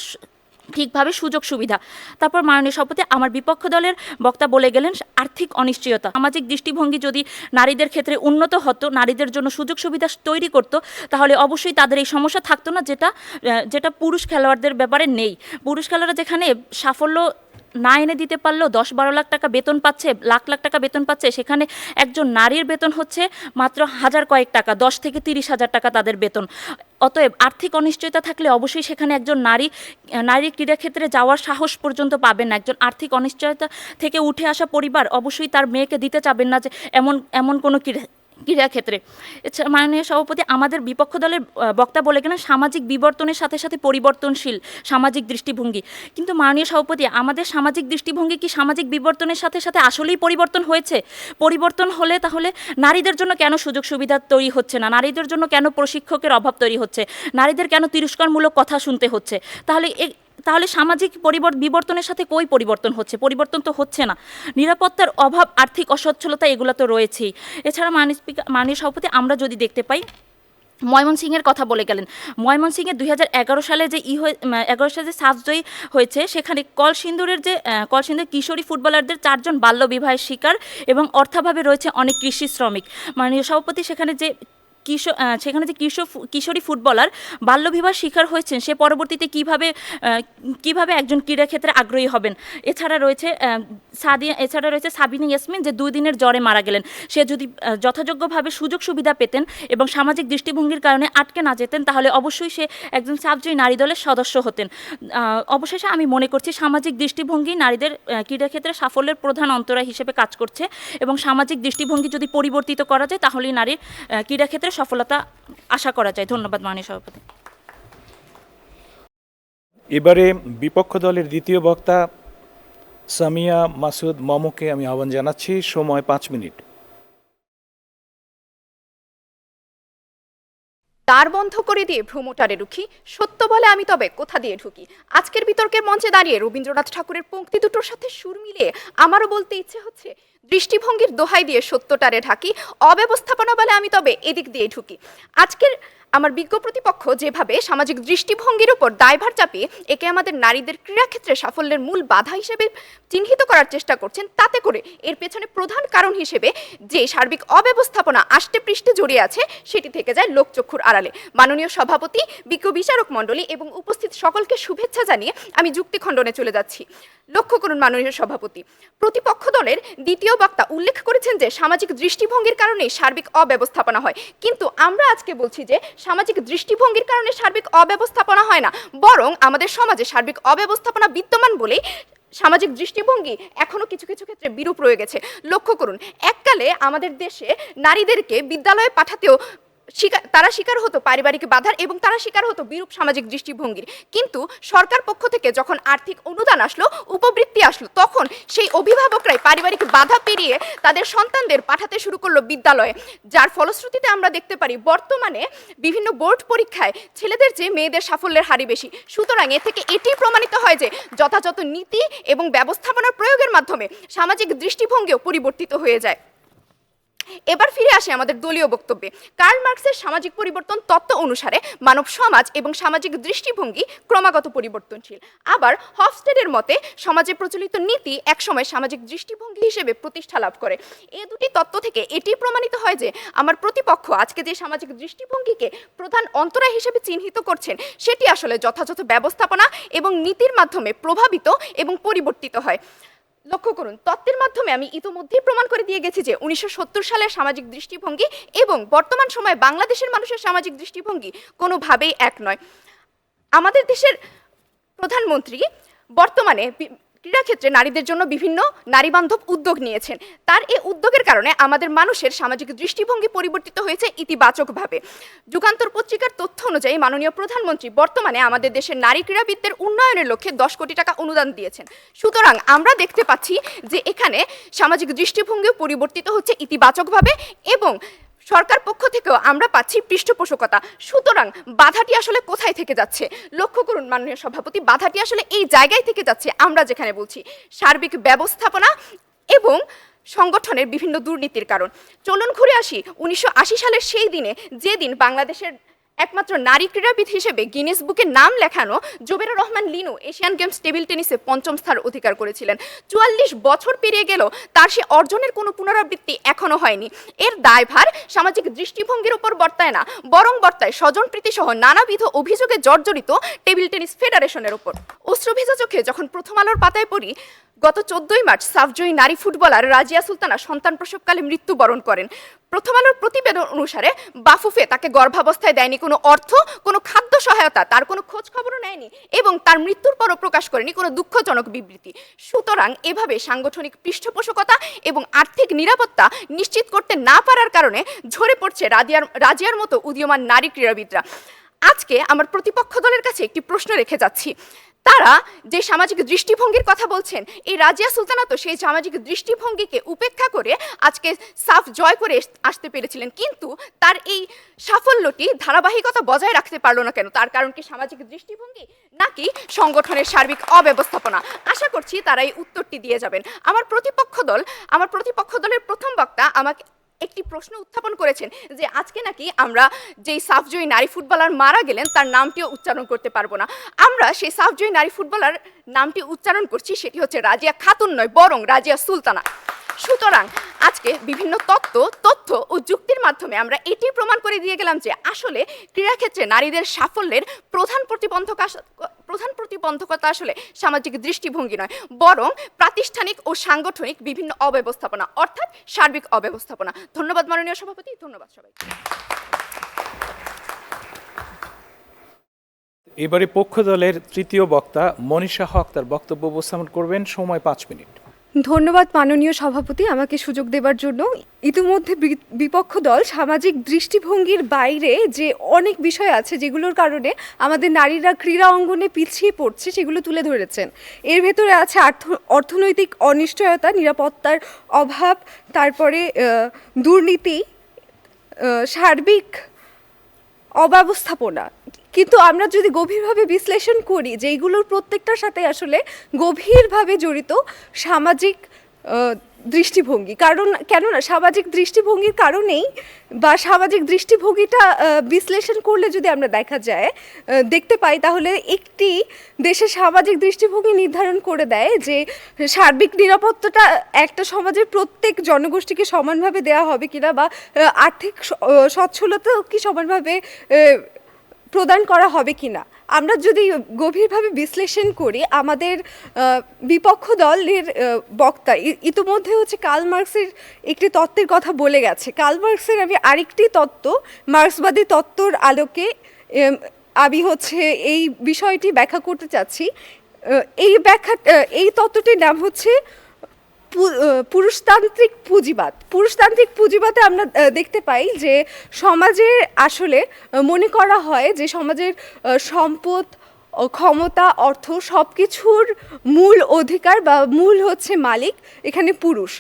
ঠিকভাবে সুযোগ সুবিধা। তারপর মাননীয় সভাপতি, আমার বিপক্ষ দলের বক্তা বলে গেলেন আর্থিক অনিশ্চয়তা। সামাজিক দৃষ্টিভঙ্গি যদি নারীদের ক্ষেত্রে উন্নত হতো, নারীদের জন্য সুযোগ সুবিধা তৈরি করতো, তাহলে অবশ্যই তাদের এই সমস্যা থাকতো না, যেটা পুরুষ খেলোয়াড়দের ব্যাপারে নেই। পুরুষ খেলোয়াড়রা যেখানে সাফল্য না এনে দিতে পারলেও 10-12 লাখ টাকা বেতন পাচ্ছে, লাখ টাকা বেতন পাচ্ছে, সেখানে একজন নারীর বেতন হচ্ছে মাত্র হাজার কয়েক টাকা, 10 থেকে 30 হাজার টাকা তাদের বেতন। অতএব আর্থিক অনিশ্চয়তা থাকলে অবশ্যই সেখানে একজন নারী ক্রীড়াক্ষেত্রে যাওয়ার সাহস পর্যন্ত পাবেন না। একজন আর্থিক অনিশ্চয়তা থেকে উঠে আসা পরিবার অবশ্যই তার মেয়েকে দিতে চাবেন না যে এমন কোনো ক্রীড়াক্ষেত্রে। এছাড়া মাননীয় সভাপতি, আমাদের বিপক্ষ দলের বক্তা বলে গেলেন সামাজিক বিবর্তনের সাথে সাথে পরিবর্তনশীল সামাজিক দৃষ্টিভঙ্গি। কিন্তু মাননীয় সভাপতি, আমাদের সামাজিক দৃষ্টিভঙ্গি কি সামাজিক বিবর্তনের সাথে সাথে আসলেই পরিবর্তন হয়েছে? পরিবর্তন হলে তাহলে নারীদের জন্য কেন সুযোগ সুবিধা তৈরি হচ্ছে না? নারীদের জন্য কেন প্রশিক্ষকের অভাব তৈরি হচ্ছে? নারীদের কেন তিরস্কারমূলক কথা শুনতে হচ্ছে? তাহলে সামাজিক বিবর্তনের সাথে কই পরিবর্তন হচ্ছে? পরিবর্তন তো হচ্ছে না। নিরাপত্তার অভাব, আর্থিক অসচ্ছলতা এগুলো তো রয়েছেই। এছাড়া মাননীয় সভাপতি, আমরা যদি দেখতে পাই ময়মনসিংহের কথা বলে গেলেন। ময়মনসিংহে 2011 সালে যে 11 সালে যে সাফজয়ী হয়েছে, সেখানে কলসিন্দুরের কিশোরী ফুটবলারদের 4 জন বাল্য বিবাহের শিকার এবং অর্থাভাবে রয়েছে অনেক কৃষি শ্রমিক। মাননীয় সভাপতি, সেখানে যে কিশোরী ফুটবলার বাল্যবিবাহ শিকার হয়েছেন, সে পরবর্তীতে কিভাবে একজন ক্রীড়াক্ষেত্রে আগ্রহী হবেন? এছাড়া রয়েছে সাবিনা ইয়াসমিন, যে 2 দিনের জ্বরে মারা গেলেন। সে যদি যথাযোগ্যভাবে সুযোগ সুবিধা পেতেন এবং সামাজিক দৃষ্টিভঙ্গির কারণে আটকে না যেতেন, তাহলে অবশ্যই সে একজন সাফজয়ী নারী দলের সদস্য হতেন। অবশেষে আমি মনে করছি সামাজিক দৃষ্টিভঙ্গি নারীদের ক্রীড়াক্ষেত্রে সাফল্যের প্রধান অন্তরায় হিসেবে কাজ করছে, এবং সামাজিক দৃষ্টিভঙ্গি যদি পরিবর্তিত করা যায়, তাহলেই নারীর ক্রীড়াক্ষেত্রে সফলতা আশা করা যায়। ধন্যবাদ মাননীয় সভাপতি। এবারে বিপক্ষ দলের দ্বিতীয় বক্তা সামিয়া মাসুদ মমকে আমি আহ্বান জানাচ্ছি। সময় 5 মিনিট। দ্বার বন্ধ করে দিয়ে ভ্রমটারে রুখি, সত্য বলে আমি তবে কোথা দিয়ে ঢুকি। আজকের বিতর্কের মঞ্চে দাঁড়িয়ে রবীন্দ্রনাথ ঠাকুরের পংক্তি দুটোর সাথে সুর মিলিয়ে আমারও বলতে ইচ্ছে হচ্ছে, দৃষ্টিভঙ্গির দোহাই দিয়ে সত্যটারে ঢাকি, অব্যবস্থাপনা বলে আমি তবে এদিক দিয়ে ঢুকি। আজকের আমার বিজ্ঞ প্রতিপক্ষ যেভাবে সামাজিক দৃষ্টিভঙ্গির উপর দায়ভার চাপিয়ে একে আমাদের নারীদের ক্রীড়াক্ষেত্রে সাফল্যের মূল বাধা হিসেবে চিহ্নিত করার চেষ্টা করছেন, তাতে করে এর পেছনে প্রধান কারণ হিসেবে যে সার্বিক অব্যবস্থাপনা আষ্টে পৃষ্ঠে জড়িয়ে আছে, সেটি থেকে যায় লোকচক্ষুর আড়ালে। মাননীয় সভাপতি, বিজ্ঞ বিচারক মণ্ডলী এবং উপস্থিত সকলকে শুভেচ্ছা জানিয়ে আমি যুক্তি খণ্ডনে চলে যাচ্ছি। লক্ষ্য করুন মাননীয় সভাপতি, প্রতিপক্ষ দলের দ্বিতীয় বক্তা উল্লেখ করেছেন যে সামাজিক দৃষ্টিভঙ্গির কারণে সার্বিক অব্যবস্থাপনা হয়, কিন্তু আমরা আজকে বলছি যে সামাজিক দৃষ্টিভঙ্গির কারণে সার্বিক অব্যবস্থাপনা হয় না, বরং আমাদের সমাজে সার্বিক অব্যবস্থাপনা বিদ্যমান বলেই সামাজিক দৃষ্টিভঙ্গি এখনো কিছু কিছু ক্ষেত্রে বিরূপ রয়ে গেছে। লক্ষ্য করুন, এককালে আমাদের দেশে নারীদেরকে বিদ্যালয়ে পাঠাতেও তারা শিকার হতো পারিবারিক বাধার এবং তারা শিকার হতো বিরূপ সামাজিক দৃষ্টিভঙ্গির। কিন্তু সরকার পক্ষ থেকে যখন আর্থিক অনুদান আসলো, উপবৃত্তি আসলো, তখন সেই অভিভাবকরাই পারিবারিক বাধা পেরিয়ে তাদের সন্তানদের পাঠাতে শুরু করলো বিদ্যালয়ে, যার ফলশ্রুতিতে আমরা দেখতে পারি বর্তমানে বিভিন্ন বোর্ড পরীক্ষায় ছেলেদের চেয়ে মেয়েদের সাফল্যের হারই বেশি। সুতরাং এ থেকে এটি প্রমাণিত হয় যে যথাযথ নীতি এবং ব্যবস্থাপনার প্রয়োগের মাধ্যমে সামাজিক দৃষ্টিভঙ্গিও পরিবর্তিত হয়ে যায়। এবার ফিরে আসে আমাদের দলীয় বক্তব্যে। কার্ল মার্কসের সামাজিক পরিবর্তন তত্ত্ব অনুসারে মানব সমাজ এবং সামাজিক দৃষ্টিভঙ্গি ক্রমাগত পরিবর্তনশীল। আবার হফস্টেডের মতে সমাজে প্রচলিত নীতি একসময় সামাজিক দৃষ্টিভঙ্গি হিসেবে প্রতিষ্ঠা লাভ করে। এই দুটি তত্ত্ব থেকে এটি প্রমাণিত হয় যে আমার প্রতিপক্ষ আজকে যে সামাজিক দৃষ্টিভঙ্গিকে প্রধান অন্তরায় হিসেবে চিহ্নিত করছেন, সেটি আসলে যথাযথ ব্যবস্থাপনা এবং নীতির মাধ্যমে প্রভাবিত এবং পরিবর্তিত হয়। লক্ষ্য করুন, তত্ত্বের মাধ্যমে আমি ইতোমধ্যেই প্রমাণ করে দিয়ে গেছি যে 1970 সালের সামাজিক দৃষ্টিভঙ্গি এবং বর্তমান সময়ে বাংলাদেশের মানুষের সামাজিক দৃষ্টিভঙ্গি কোনোভাবেই এক নয়। আমাদের দেশের প্রধানমন্ত্রী বর্তমানে ক্রীড়াক্ষেত্রে নারীদের জন্য বিভিন্ন নারীবান্ধব উদ্যোগ নিয়েছেন। তার এই উদ্যোগের কারণে আমাদের মানুষের সামাজিক দৃষ্টিভঙ্গি পরিবর্তিত হয়েছে ইতিবাচকভাবে। যুগান্তর পত্রিকার তথ্য অনুযায়ী মাননীয় প্রধানমন্ত্রী বর্তমানে আমাদের দেশের নারী ক্রীড়াবিদদের উন্নয়নের লক্ষ্যে 10 কোটি টাকা অনুদান দিয়েছেন। সুতরাং আমরা দেখতে পাচ্ছি যে এখানে সামাজিক দৃষ্টিভঙ্গিও পরিবর্তিত হচ্ছে ইতিবাচকভাবে এবং সরকার পক্ষ থেকেও আমরা পাচ্ছি পৃষ্ঠপোষকতা। সুতরাং বাধাটি আসলে কোথায় থেকে যাচ্ছে? লক্ষ্য করুন মাননীয় সভাপতি, বাধাটি আসলে এই জায়গায় থেকে যাচ্ছে আমরা যেখানে বলছি সার্বিক ব্যবস্থাপনা এবং সংগঠনের বিভিন্ন দুর্নীতির কারণ। চলুন ঘুরে আসি 1980 সালের সেই দিনে, যেদিন বাংলাদেশের একমাত্র নারী ক্রীড়াবিদ হিসেবে গিনেস বুকে নাম লেখানো Zobera Rahman লিনু Asian games table টেনিসে 5ম স্থান অধিকার করেছিলেন। 44 বছর পেরিয়ে গেল, তার সে অর্জনের কোনো পুনরাবৃত্তি এখনো হয়নি। এর দায়ভার সামাজিক দৃষ্টিভঙ্গির উপর বর্তায় না, বরং বর্তায় স্বজনপ্রীতি সহ নানাবিধ অভিযোগে জর্জরিত টেবিল টেনিস ফেডারেশনের উপর। অশ্রুভেজা চোখে যখন প্রথম আলোর পাতায় পড়ি গত 14ই মার্চ সাফজয়ী নারী ফুটবলার রাজিয়া সুলতানা সন্তান প্রসবকালে মৃত্যুবরণ করেন। প্রথম আলোর প্রতিবেদন অনুসারে বাফুফে তাকে গর্ভাবস্থায় দেয়নি কোনো অর্থ, কোনো খাদ্য সহায়তা, তার কোনো খোঁজ খবরও নেয়নি এবং তার মৃত্যুর পরও প্রকাশ করেনি কোনো দুঃখজনক বিবৃতি। সুতরাং এভাবে সাংগঠনিক পৃষ্ঠপোষকতা এবং আর্থিক নিরাপত্তা নিশ্চিত করতে না পারার কারণে ঝরে পড়ছে রাজিয়ার মতো উদীয়মান নারী ক্রীড়াবিদরা। আজকে আমার প্রতিপক্ষ দলের কাছে একটি প্রশ্ন রেখে যাচ্ছি, তারা যে সামাজিক দৃষ্টিভঙ্গির কথা বলছেন, এই রাজিয়া সুলতানা তো সেই সামাজিক দৃষ্টিভঙ্গিকে উপেক্ষা করে আজকে সাফ জয় করে আসতে পেরেছিলেন, কিন্তু তার এই সাফল্যটি ধারাবাহিকতা বজায় রাখতে পারলো না কেন? তার কারণ কি সামাজিক দৃষ্টিভঙ্গি নাকি সংগঠনের সার্বিক অব্যবস্থাপনা? আশা করছি তারা এই উত্তরটি দিয়ে যাবেন। আমার প্রতিপক্ষ দলের প্রথম বক্তা আমাকে একটি প্রশ্ন উত্থাপন করেছেন যে আজকে নাকি আমরা যেই সাফজয়ী নারী ফুটবলার মারা গেলেন তার নামটিও উচ্চারণ করতে পারবো না। আমরা সেই সাফজয়ী নারী ফুটবলার নামটি উচ্চারণ করছি, সেটি হচ্ছে রাজিয়া খাতুন নয়, বরং রাজিয়া সুলতানা। সুতরাং আজকে বিভিন্ন তথ্য ও যুক্তির মাধ্যমে আমরা এটি প্রমাণ করে দিয়ে গেলাম যে আসলে ক্রীড়াক্ষেত্রে নারীদের সাফল্যের প্রধান প্রতিবন্ধকতা আসলে সামাজিক দৃষ্টিভঙ্গি নয়, বরং প্রাতিষ্ঠানিক ও সাংগঠনিক বিভিন্ন অব্যবস্থাপনা, অর্থাৎ সার্বিক অব্যবস্থাপনা। ধন্যবাদ মাননীয় সভাপতি, ধন্যবাদ সবাই। এবারে পক্ষ দলের তৃতীয় বক্তা মনীষা হক তার বক্তব্য উপস্থাপন করবেন, সময় 5 মিনিট। ধন্যবাদ মাননীয় সভাপতি আমাকে সুযোগ দেওয়ার জন্য। ইতিমধ্যে বিপক্ষ দল সামাজিক দৃষ্টিভঙ্গির বাইরে যে অনেক বিষয় আছে যেগুলোর কারণে আমাদের নারীরা ক্রীড়া অঙ্গনে পিছিয়ে পড়ছে সেগুলো তুলে ধরেছেন। এর ভেতরে আছে অর্থনৈতিক অনিশ্চয়তা, নিরাপত্তার অভাব, তারপরে দুর্নীতি, সার্বিক অব্যবস্থাপনা। কিন্তু আমরা যদি গভীরভাবে বিশ্লেষণ করি যে এইগুলোর প্রত্যেকটার সাথে আসলে গভীরভাবে জড়িত সামাজিক দৃষ্টিভঙ্গি। কেননা সামাজিক দৃষ্টিভঙ্গির কারণেই বা সামাজিক দৃষ্টিভঙ্গিটা বিশ্লেষণ করলে যদি আমরা দেখতে পাই তাহলে একটি দেশের সামাজিক দৃষ্টিভঙ্গি নির্ধারণ করে দেয় যে সার্বিক নিরাপত্তাটা একটা সমাজের প্রত্যেক জনগোষ্ঠীকে সমানভাবে দেওয়া হবে কিনা, বা আর্থিক সচ্ছলতাও কি সমানভাবে প্রদান করা হবে কিনা। আমরা যদি গভীরভাবে বিশ্লেষণ করি, আমাদের বিপক্ষ দলের বক্তা ইতিমধ্যে কার্ল মার্কসের একটি তত্ত্বের কথা বলে গেছে। কার্ল মার্কসের আমি আরেকটি তত্ত্ব, মার্ক্সবাদী তত্ত্বর আলোকে আমি এই বিষয়টি ব্যাখ্যা করতে চাচ্ছি। এই তত্ত্বটির নাম হচ্ছে পুরুষতান্ত্রিক পুঁজিবাদে আমরা দেখতে পাই যে সমাজে আসলে মনে করা হয় যে সমাজের সম্পদ, ক্ষমতা, অর্থ সব কিছুর মূল অধিকার বা মূল হচ্ছে মালিক এখানে পুরুষ।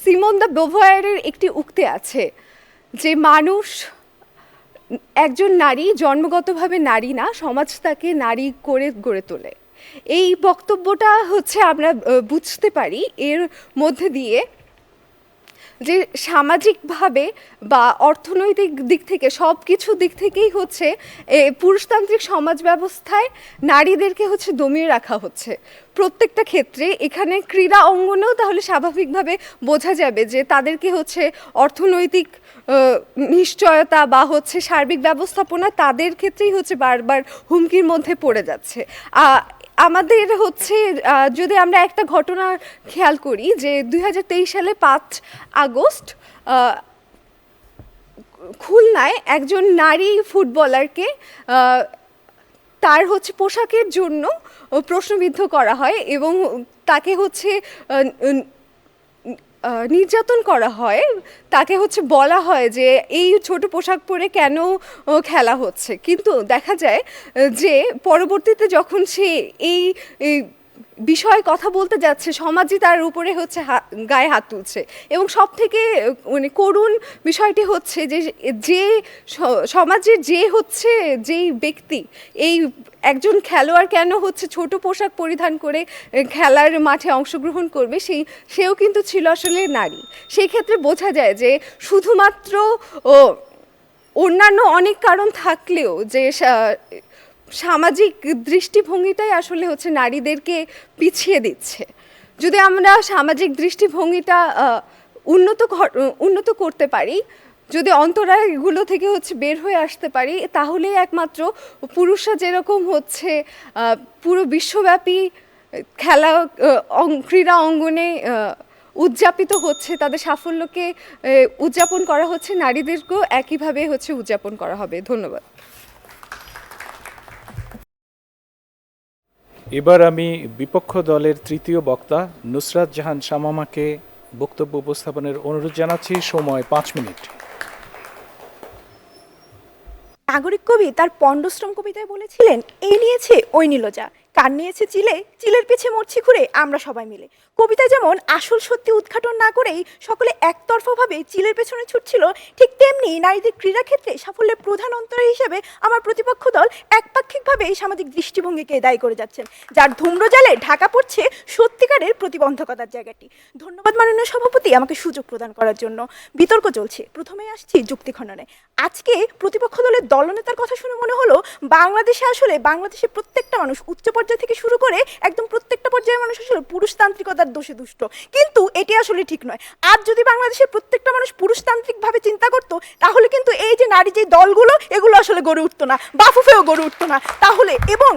সিমন দ্য বোভয়ারের একটি উক্তি আছে যে মানুষ একজন নারী জন্মগতভাবে নারী না, সমাজ তাকে নারী করে গড়ে তোলে। এই বক্তব্যটা হচ্ছে আমরা বুঝতে পারি এর মধ্যে দিয়ে যে সামাজিকভাবে বা অর্থনৈতিক দিক থেকে সব কিছু দিক থেকেই হচ্ছে পুরুষতান্ত্রিক সমাজ ব্যবস্থায় নারীদেরকে হচ্ছে দমিয়ে রাখা হচ্ছে প্রত্যেকটা ক্ষেত্রে। এখানে ক্রীড়া অঙ্গনেও তাহলে স্বাভাবিকভাবে বোঝা যাবে যে তাদেরকে হচ্ছে অর্থনৈতিক নিশ্চয়তা বা হচ্ছে সার্বিক ব্যবস্থাপনা তাদের ক্ষেত্রেই হচ্ছে বারবার হুমকির মধ্যে পড়ে যাচ্ছে। আমাদের হচ্ছে যদি আমরা একটা ঘটনা খেয়াল করি যে 2023 সালে 5 আগস্ট খুলনায় একজন নারী ফুটবলারকে তার হচ্ছে পোশাকের জন্য প্রশ্নবিদ্ধ করা হয় এবং তাকে হচ্ছে নির্যাতন করা হয়। তাকে হচ্ছে বলা হয় যে এই ছোট পোশাক পরে কেন খেলা হচ্ছে, কিন্তু দেখা যায় যে পরবর্তীতে যখন সে এই বিষয়ে কথা বলতে যাচ্ছে সমাজই তার উপরে হচ্ছে গায়ে হাত তুলছে। এবং সব থেকে মানে করুণ বিষয়টি হচ্ছে যে সমাজের যেই ব্যক্তি এই একজন খেলোয়াড় কেন হচ্ছে ছোট পোশাক পরিধান করে খেলার মাঠে অংশগ্রহণ করবে সেও কিন্তু ছিল আসলে নারী। সেই ক্ষেত্রে বোঝা যায় যে শুধুমাত্র অন্যান্য অনেক কারণ থাকলেও যে সামাজিক দৃষ্টিভঙ্গিটাই আসলে হচ্ছে নারীদেরকে পিছিয়ে দিচ্ছে। যদি আমরা সামাজিক দৃষ্টিভঙ্গিটা উন্নত করতে পারি, যদি অন্তরায়গুলো থেকে হচ্ছে বের হয়ে আসতে পারি, তাহলে একমাত্র পুরুষরা যেরকম হচ্ছে পুরো বিশ্বব্যাপী ক্রীড়া অঙ্গনে উদযাপিত হচ্ছে, তাদের সাফল্যকে উদযাপন করা হচ্ছে, নারীদেরকেও একইভাবে হচ্ছে উদযাপন করা হবে। ধন্যবাদ। এবার আমি বিপক্ষ দলের তৃতীয় বক্তা নুসরাত জাহান শামামাকে বক্তব্য উপস্থাপনের অনুরোধ জানাচ্ছি। সময় 5 মিনিট। নাগরিক কবি তার পণ্ডশ্রম কবিতায় বলেছিলেন, এই নিয়েছে ওই নিল যা, কার নিয়েছে চিলে, চিলের পিছে মরছি ঘুরে আমরা সবাই মিলে। কবিতা যেমন আসল সত্যি উদ্ঘাটন না করেই সকলে একতরফাভাবে চিলের পেছনে ছুটছিল, ঠিক তেমনি নারীদের ক্রীড়াক্ষেত্রে সাফল্যের প্রধান অন্তরায় হিসেবে আমার প্রতিপক্ষ দল একপাক্ষিকভাবে এই সামাজিক দৃষ্টিভঙ্গিকে দায়ী করে যাচ্ছেন, যার ধূম্রজালে ঢাকা পড়ছে সত্যিকারের প্রতিবন্ধকতার জায়গাটি। ধন্যবাদ মাননীয় সভাপতি আমাকে সুযোগ প্রদান করার জন্য। বিতর্ক চলছে, প্রথমেই আসছি যুক্তি খণ্ডনে। আজকে প্রতিপক্ষ দলের দলনেতার কথা শুনে মনে হলো বাংলাদেশের প্রত্যেকটা মানুষ উচ্চ পর্যায় থেকে শুরু করে একদম প্রত্যেকটা পর্যায়ের মানুষ আসলে পুরুষতান্ত্রিকতার দোষে দুষ্ট, কিন্তু এটি আসলে ঠিক নয়। আজ যদি বাংলাদেশের প্রত্যেকটা মানুষ পুরুষতান্ত্রিকভাবে চিন্তা করতো, তাহলে কিন্তু এই যে নারী যে দলগুলো এগুলো আসলে গড়ে উঠতো না, বাফুফেও গড়ে উঠতো না। তাহলে এবং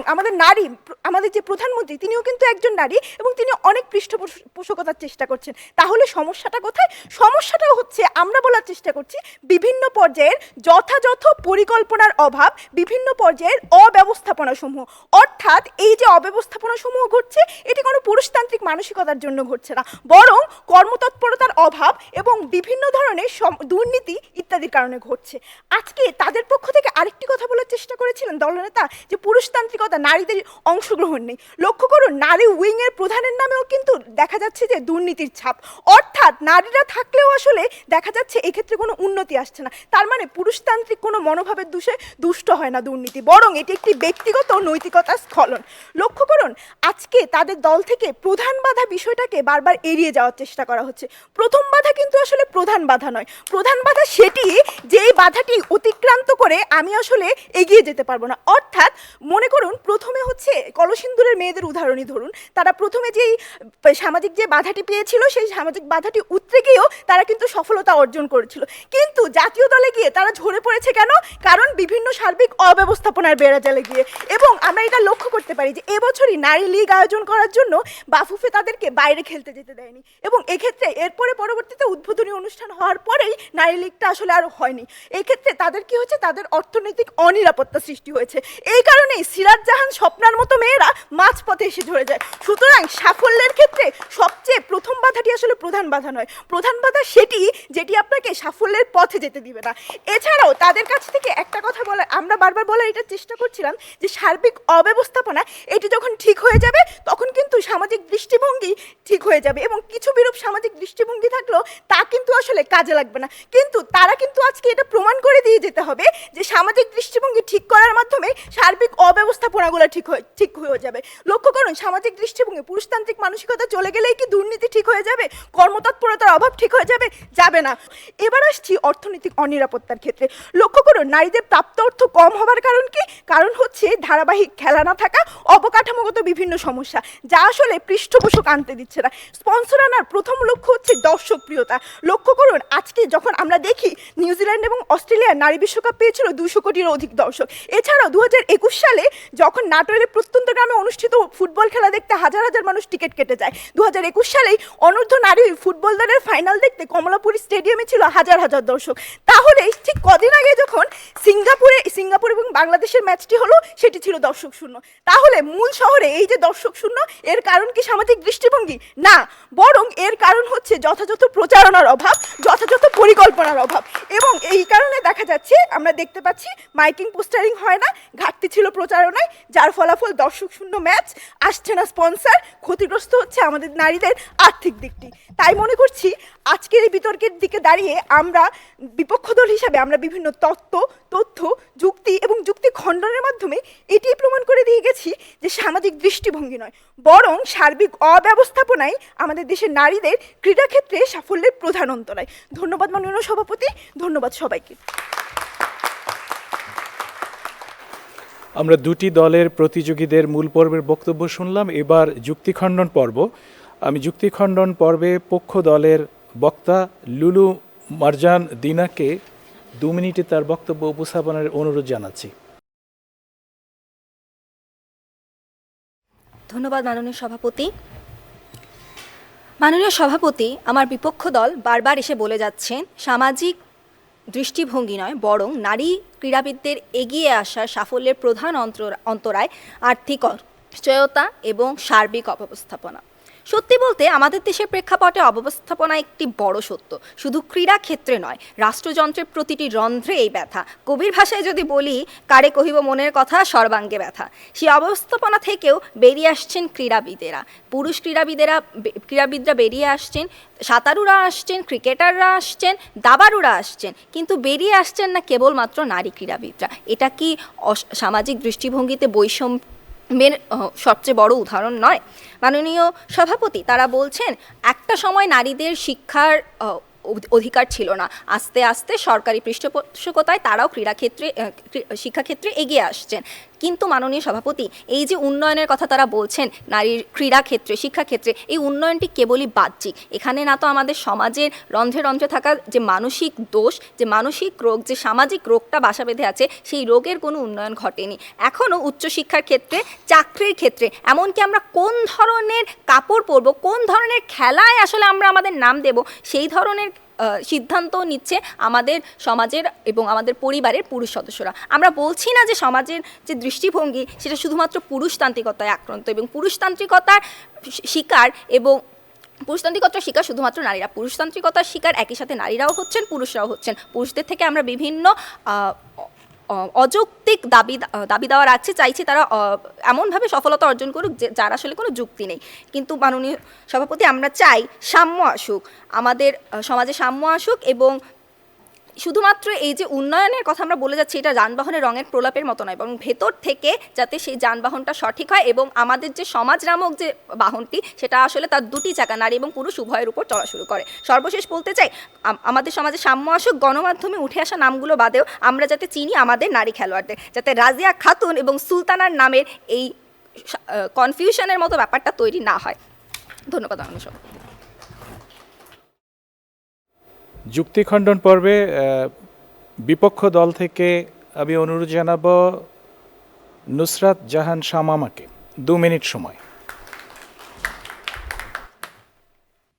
আমাদের যে প্রধানমন্ত্রী তিনিও কিন্তু একজন নারী এবং তিনি অনেক পৃষ্ঠপোষকতার চেষ্টা করছেন। তাহলে সমস্যাটা কোথায়? সমস্যাটা হচ্ছে আমরা বলার চেষ্টা করছি বিভিন্ন পর্যায়ের যথাযথ পরিকল্পনার অভাব, বিভিন্ন পর্যায়ের অব্যবস্থাপনা সমূহ। অর্থাৎ এই যে অব্যবস্থাপনা সমূহ ঘটছে এটি কোনো পুরুষতান্ত্রিক মানসিকতার জন্য ঘটছে না, বরং কর্মতৎপরতার অভাব এবং বিভিন্ন ধরনের দুর্নীতি ইত্যাদির কারণে ঘটছে। আজকে তাদের পক্ষ থেকে আরেকটি কথা বলার চেষ্টা করেছিলেন দলনেতা যে পুরুষতান্ত্রিকতা, নারীদের অংশগ্রহণ নেই। লক্ষ্য করুন, নারী উইং এর প্রধানের নামেও কিন্তু দেখা যাচ্ছে যে দুর্নীতির ছাপ। অর্থাৎ নারীরা থাকলেও আসলে দেখা যাচ্ছে এক্ষেত্রে কোনো উন্নতি আসছে না। তার মানে পুরুষতান্ত্রিক কোনো মনোভাবের দোষে দুষ্ট হয় না দুর্নীতি, বরং এটি একটি ব্যক্তিগত নৈতিকতার স্খলন। লক্ষ্য করুন, আজকে তাদের দল থেকে প্রধান বাধা বিষয়টাকে বারবার এড়িয়ে যাওয়ার চেষ্টা করা হচ্ছে। প্রথম বাধা কিন্তু আসলে প্রধান বাধা নয়, প্রধান বাধা সেটি যেই বাধাটি অতিক্রান্ত করে আমি আসলে এগিয়ে যেতে পারবো না। অর্থাৎ মনে করুন, প্রথমে হচ্ছে কলসিন্দুরের মেয়েদের উদাহরণই ধরুন, তারা প্রথমে যেই সামাজিক যে বাধাটি পেয়েছিল সেই সামাজিক বাধাটি উতরে গিয়েও তারা কিন্তু সফলতা অর্জন করেছিল, কিন্তু জাতীয় দলে গিয়ে তারা ঝরে পড়েছে কেন? কারণ বিভিন্ন সার্বিক অব্যবস্থাপনার বেড়াজালে গিয়ে। এবং আমরা এটা লক্ষ্য করতে পারি যে এবছরই নারী লীগ আয়োজন করার জন্য বাফুফে তাদেরকে বাইরে খেলতে যেতে দেয়নি, এবং এক্ষেত্রে এরপরে পরবর্তীতে উদ্বোধনী অনুষ্ঠান হওয়ার পরেই নারী লীগটা আসলে আর হয়নি। এক্ষেত্রে তাদের কি হয়েছে, তাদের অর্থনৈতিক অনিরাপত্তা সৃষ্টি হয়েছে। এই কারণেই সিরাজ জাহান স্বপ্নার মতো মেয়েরা মাঝপথে এসে ধরে যায়। সুতরাং সাফল্যের ক্ষেত্রে সবচেয়ে প্রথম বাধাটি আসলে প্রধান বাধা নয়, প্রধান বাধা সেটি যেটি আপনাকে সাফল্যের পথে যেতে দিবে না। এছাড়াও তাদের কাছ থেকে একটা কথা বলা, আমরা বারবার বলার এটা চেষ্টা করছিলাম যে সার্বিক অব্যবস্থাপনা এটি যখন ঠিক হয়ে যাবে তখন কিন্তু সামাজিক দৃষ্টিভঙ্গি ঠিক হয়ে যাবে, এবং কিছু বিরূপ সামাজিক দৃষ্টিভঙ্গি থাকলেও তা কিন্তু আসলে কাজে লাগবে না। কিন্তু তারা কিন্তু আজকে এটা প্রমাণ করে দিয়ে যেতে হবে যে সামাজিক দৃষ্টিভঙ্গি ঠিক করার মাধ্যমে সার্বিক অব্যবস্থাপনাগুলো ঠিক হয়ে যাবে। লক্ষ্য করুন, সামাজিক দৃষ্টিভঙ্গি পুরুষতান্ত্রিক মানসিকতা চলে গেলেই কি দুর্নীতি ঠিক হয়ে যাবে, কর্মতৎপরতার অভাব ঠিক হয়ে যাবে? যাবে না। এবার আসছি অর্থনৈতিক অনিরাপত্তার ক্ষেত্রে। লক্ষ্য করুন, নারীদের প্রাপ্ত অর্থ কম হবার কারণ কি? কারণ হচ্ছে ধারাবাহিক খেলা না থাকা, অবকাঠামোগত বিভিন্ন সমস্যা, যা আসলে পৃষ্ঠপোষক আনতে দিচ্ছে না। স্পন্সর আনার প্রথম লক্ষ্য হচ্ছে দর্শক প্রিয়তা। লক্ষ্য করুন, আজকে যখন আমরা দেখি নিউজিল্যান্ড এবং অস্ট্রেলিয়ার নারী বিশ্বকাপ পেয়েছিল 200 কোটিরও অধিক দর্শক। এছাড়াও 2021 সালে যখন নাটোরের প্রত্যন্ত গ্রামে অনুষ্ঠিত ফুটবল খেলা দেখতে হাজার হাজার মানুষ টিকিট কেটে যায়, 2021 সালেই অনূর্ধ্ব নারী ফুটবল দলের ফাইনাল দেখতে কমলাপুর স্টেডিয়ামে ছিল হাজার হাজার দর্শক। তাহলে ঠিক কদিন আগে যখন সিঙ্গাপুর এবং বাংলাদেশের ম্যাচটি হলো, সেটি ছিল দর্শক শূন্য। তাহলে মূল শহরে এই যে দর্শক শূন্য, এর কারণ কি সামাজিক দৃষ্টিভঙ্গি? না, বরং এর কারণ হচ্ছে যথাযথ প্রচারণার অভাব, যথাযথ পরিকল্পনার অভাব। এবং এই কারণে দেখা যাচ্ছে, আমরা দেখতে পাচ্ছি মাইকিং পোস্টারিং হয় না, ঘাটতি ছিল প্রচারণায়, যার ফলাফল দর্শক শূন্য ম্যাচ, আসছে না স্পন্সর, ক্ষতিগ্রস্ত হচ্ছে আমাদের নারীদের আর্থিক দিকটি। তাই মনে করছি আজকের এই বিতর্কের দিকে দাঁড়িয়ে আমরা বিপক্ষ দল হিসাবে আমরা বিভিন্ন তথ্য, যুক্তি এবং যুক্তি খণ্ডনের মাধ্যমে এটি প্রমাণ করে দিয়ে গেছি যে সামাজিক দৃষ্টিভঙ্গি নয়, বরং সার্বিক অব্যবস্থাপনাই আমাদের দেশের নারীদের ক্রীড়াক্ষেত্রে সাফল্যের প্রধান অন্তরায়। ধন্যবাদ মাননীয় সভাপতি, ধন্যবাদ সবাইকে। আমরা দুটি দলের প্রতিযোগীদের মূল পর্বের বক্তব্য শুনলাম। এবার যুক্তিখণ্ডন পর্ব। আমি যুক্তিখণ্ডন পর্বে পক্ষ দলের বক্তা লুলু মারজান দিনাকে 2 মিনিটে তার বক্তব্য উপস্থাপনের অনুরোধ জানাচ্ছি। ধন্যবাদ মাননীয় সভাপতি। মাননীয় সভাপতি, আমার বিপক্ষ দল বারবার এসে বলে যাচ্ছেন সামাজিক দৃষ্টিভঙ্গি নয়, বরং নারী ক্রীড়াবিদদের এগিয়ে আসার সাফল্যের প্রধান অন্তরায় আর্থিক অনিশ্চয়তা এবং সার্বিক অব্যবস্থাপনা। সত্যি বলতে আমাদের দেশের প্রেক্ষাপটে অব্যবস্থাপনা একটি বড় সত্য। শুধু ক্রীড়া ক্ষেত্রে নয়, রাষ্ট্রযন্ত্রের প্রতিটি রন্ধ্রে এই ব্যথা। কবির ভাষায় যদি বলি, কারে কহিব মনের কথা, সর্বাঙ্গে ব্যথা। সেই অব্যবস্থাপনা থেকেও বেরিয়ে আসছেন ক্রীড়াবিদেরা। পুরুষ ক্রীড়াবিদরা বেরিয়ে আসছেন, সাঁতারুরা আসছেন, ক্রিকেটাররা আসছেন, দাবারুরা আসছেন, কিন্তু বেরিয়ে আসছেন না কেবলমাত্র নারী ক্রীড়াবিদরা। এটা কি সামাজিক দৃষ্টিভঙ্গিতে বৈষম্যের সবচেয়ে বড় উদাহরণ নয়? মাননীয় সভাপতি, তারা বলছেন একটা সময় নারীদের শিক্ষার অধিকার ছিল না, আস্তে আস্তে সরকারি পৃষ্ঠপোষকতায় তারাও শিক্ষাক্ষেত্রে এগিয়ে আসছেন। কিন্তু মাননীয় সভাপতি, এই যে উন্নয়নের কথা তারা বলছেন নারীর ক্রীড়াক্ষেত্রে, শিক্ষাক্ষেত্রে, এই উন্নয়নটি কেবলই বাহ্যিক। এখানে না তো আমাদের সমাজের রন্ধ্রে রন্ধ্রে থাকা যে মানসিক দোষ, যে মানসিক রোগ, যে সামাজিক রোগটা বাসা বেঁধে আছে, সেই রোগের কোনো উন্নয়ন ঘটেনি। এখনও উচ্চশিক্ষার ক্ষেত্রে, চাকরির ক্ষেত্রে, এমনকি আমরা কোন ধরনের কাপড় পরবো, কোন ধরনের খেলায় আসলে আমরা আমাদের নাম দেব, সেই ধরনের সিদ্ধান্ত নিচ্ছে আমাদের সমাজের এবং আমাদের পরিবারের পুরুষ সদস্যরা। আমরা বলছি না যে সমাজের যে দৃষ্টিভঙ্গি সেটা শুধুমাত্র পুরুষতান্ত্রিকতায় আক্রান্ত, এবং পুরুষতান্ত্রিকতার শিকার শুধুমাত্র নারীরা। পুরুষতান্ত্রিকতার শিকার একই সাথে নারীরাও হচ্ছেন, পুরুষরাও হচ্ছেন। পুরুষদের থেকে আমরা বিভিন্ন অযৌক্তিক দাবি দেওয়া রাখছি, চাইছি তারা এমনভাবে সফলতা অর্জন করুক যার আসলে কোনো যুক্তি নেই। কিন্তু মাননীয় সভাপতি, আমরা চাই সাম্য আসুক, আমাদের সমাজে সাম্য আসুক, এবং শুধুমাত্র এই যে উন্নয়নের কথা আমরা বলে যাচ্ছি, এটা যানবাহনের রঙের প্রলাপের মতো নয়, বরং ভেতর থেকে যাতে সেই যানবাহনটা সঠিক হয়, এবং আমাদের যে সমাজ নামক যে বাহনটি, সেটা আসলে তার দুটি চাকা, নারী এবং পুরুষ উভয়ের উপর চলা শুরু করে। সর্বশেষ বলতে চাই, আমাদের সমাজে সাম্য আসুক, গণমাধ্যমে উঠে আসা নামগুলো বাদেও আমরা যাতে চিনি আমাদের নারী খেলোয়াড়দের, যাতে রাজিয়া খাতুন এবং সুলতানার নামের এই কনফিউশনের মতো ব্যাপারটা তৈরি না হয়। ধন্যবাদ মাননীয় সভাপতি। যুক্তিখণ্ডন পর্বে বিপক্ষ দল থেকে আমি অনুরোধ জানাবো নুসরাত জাহান শামামাকে। 2 মিনিট সময়।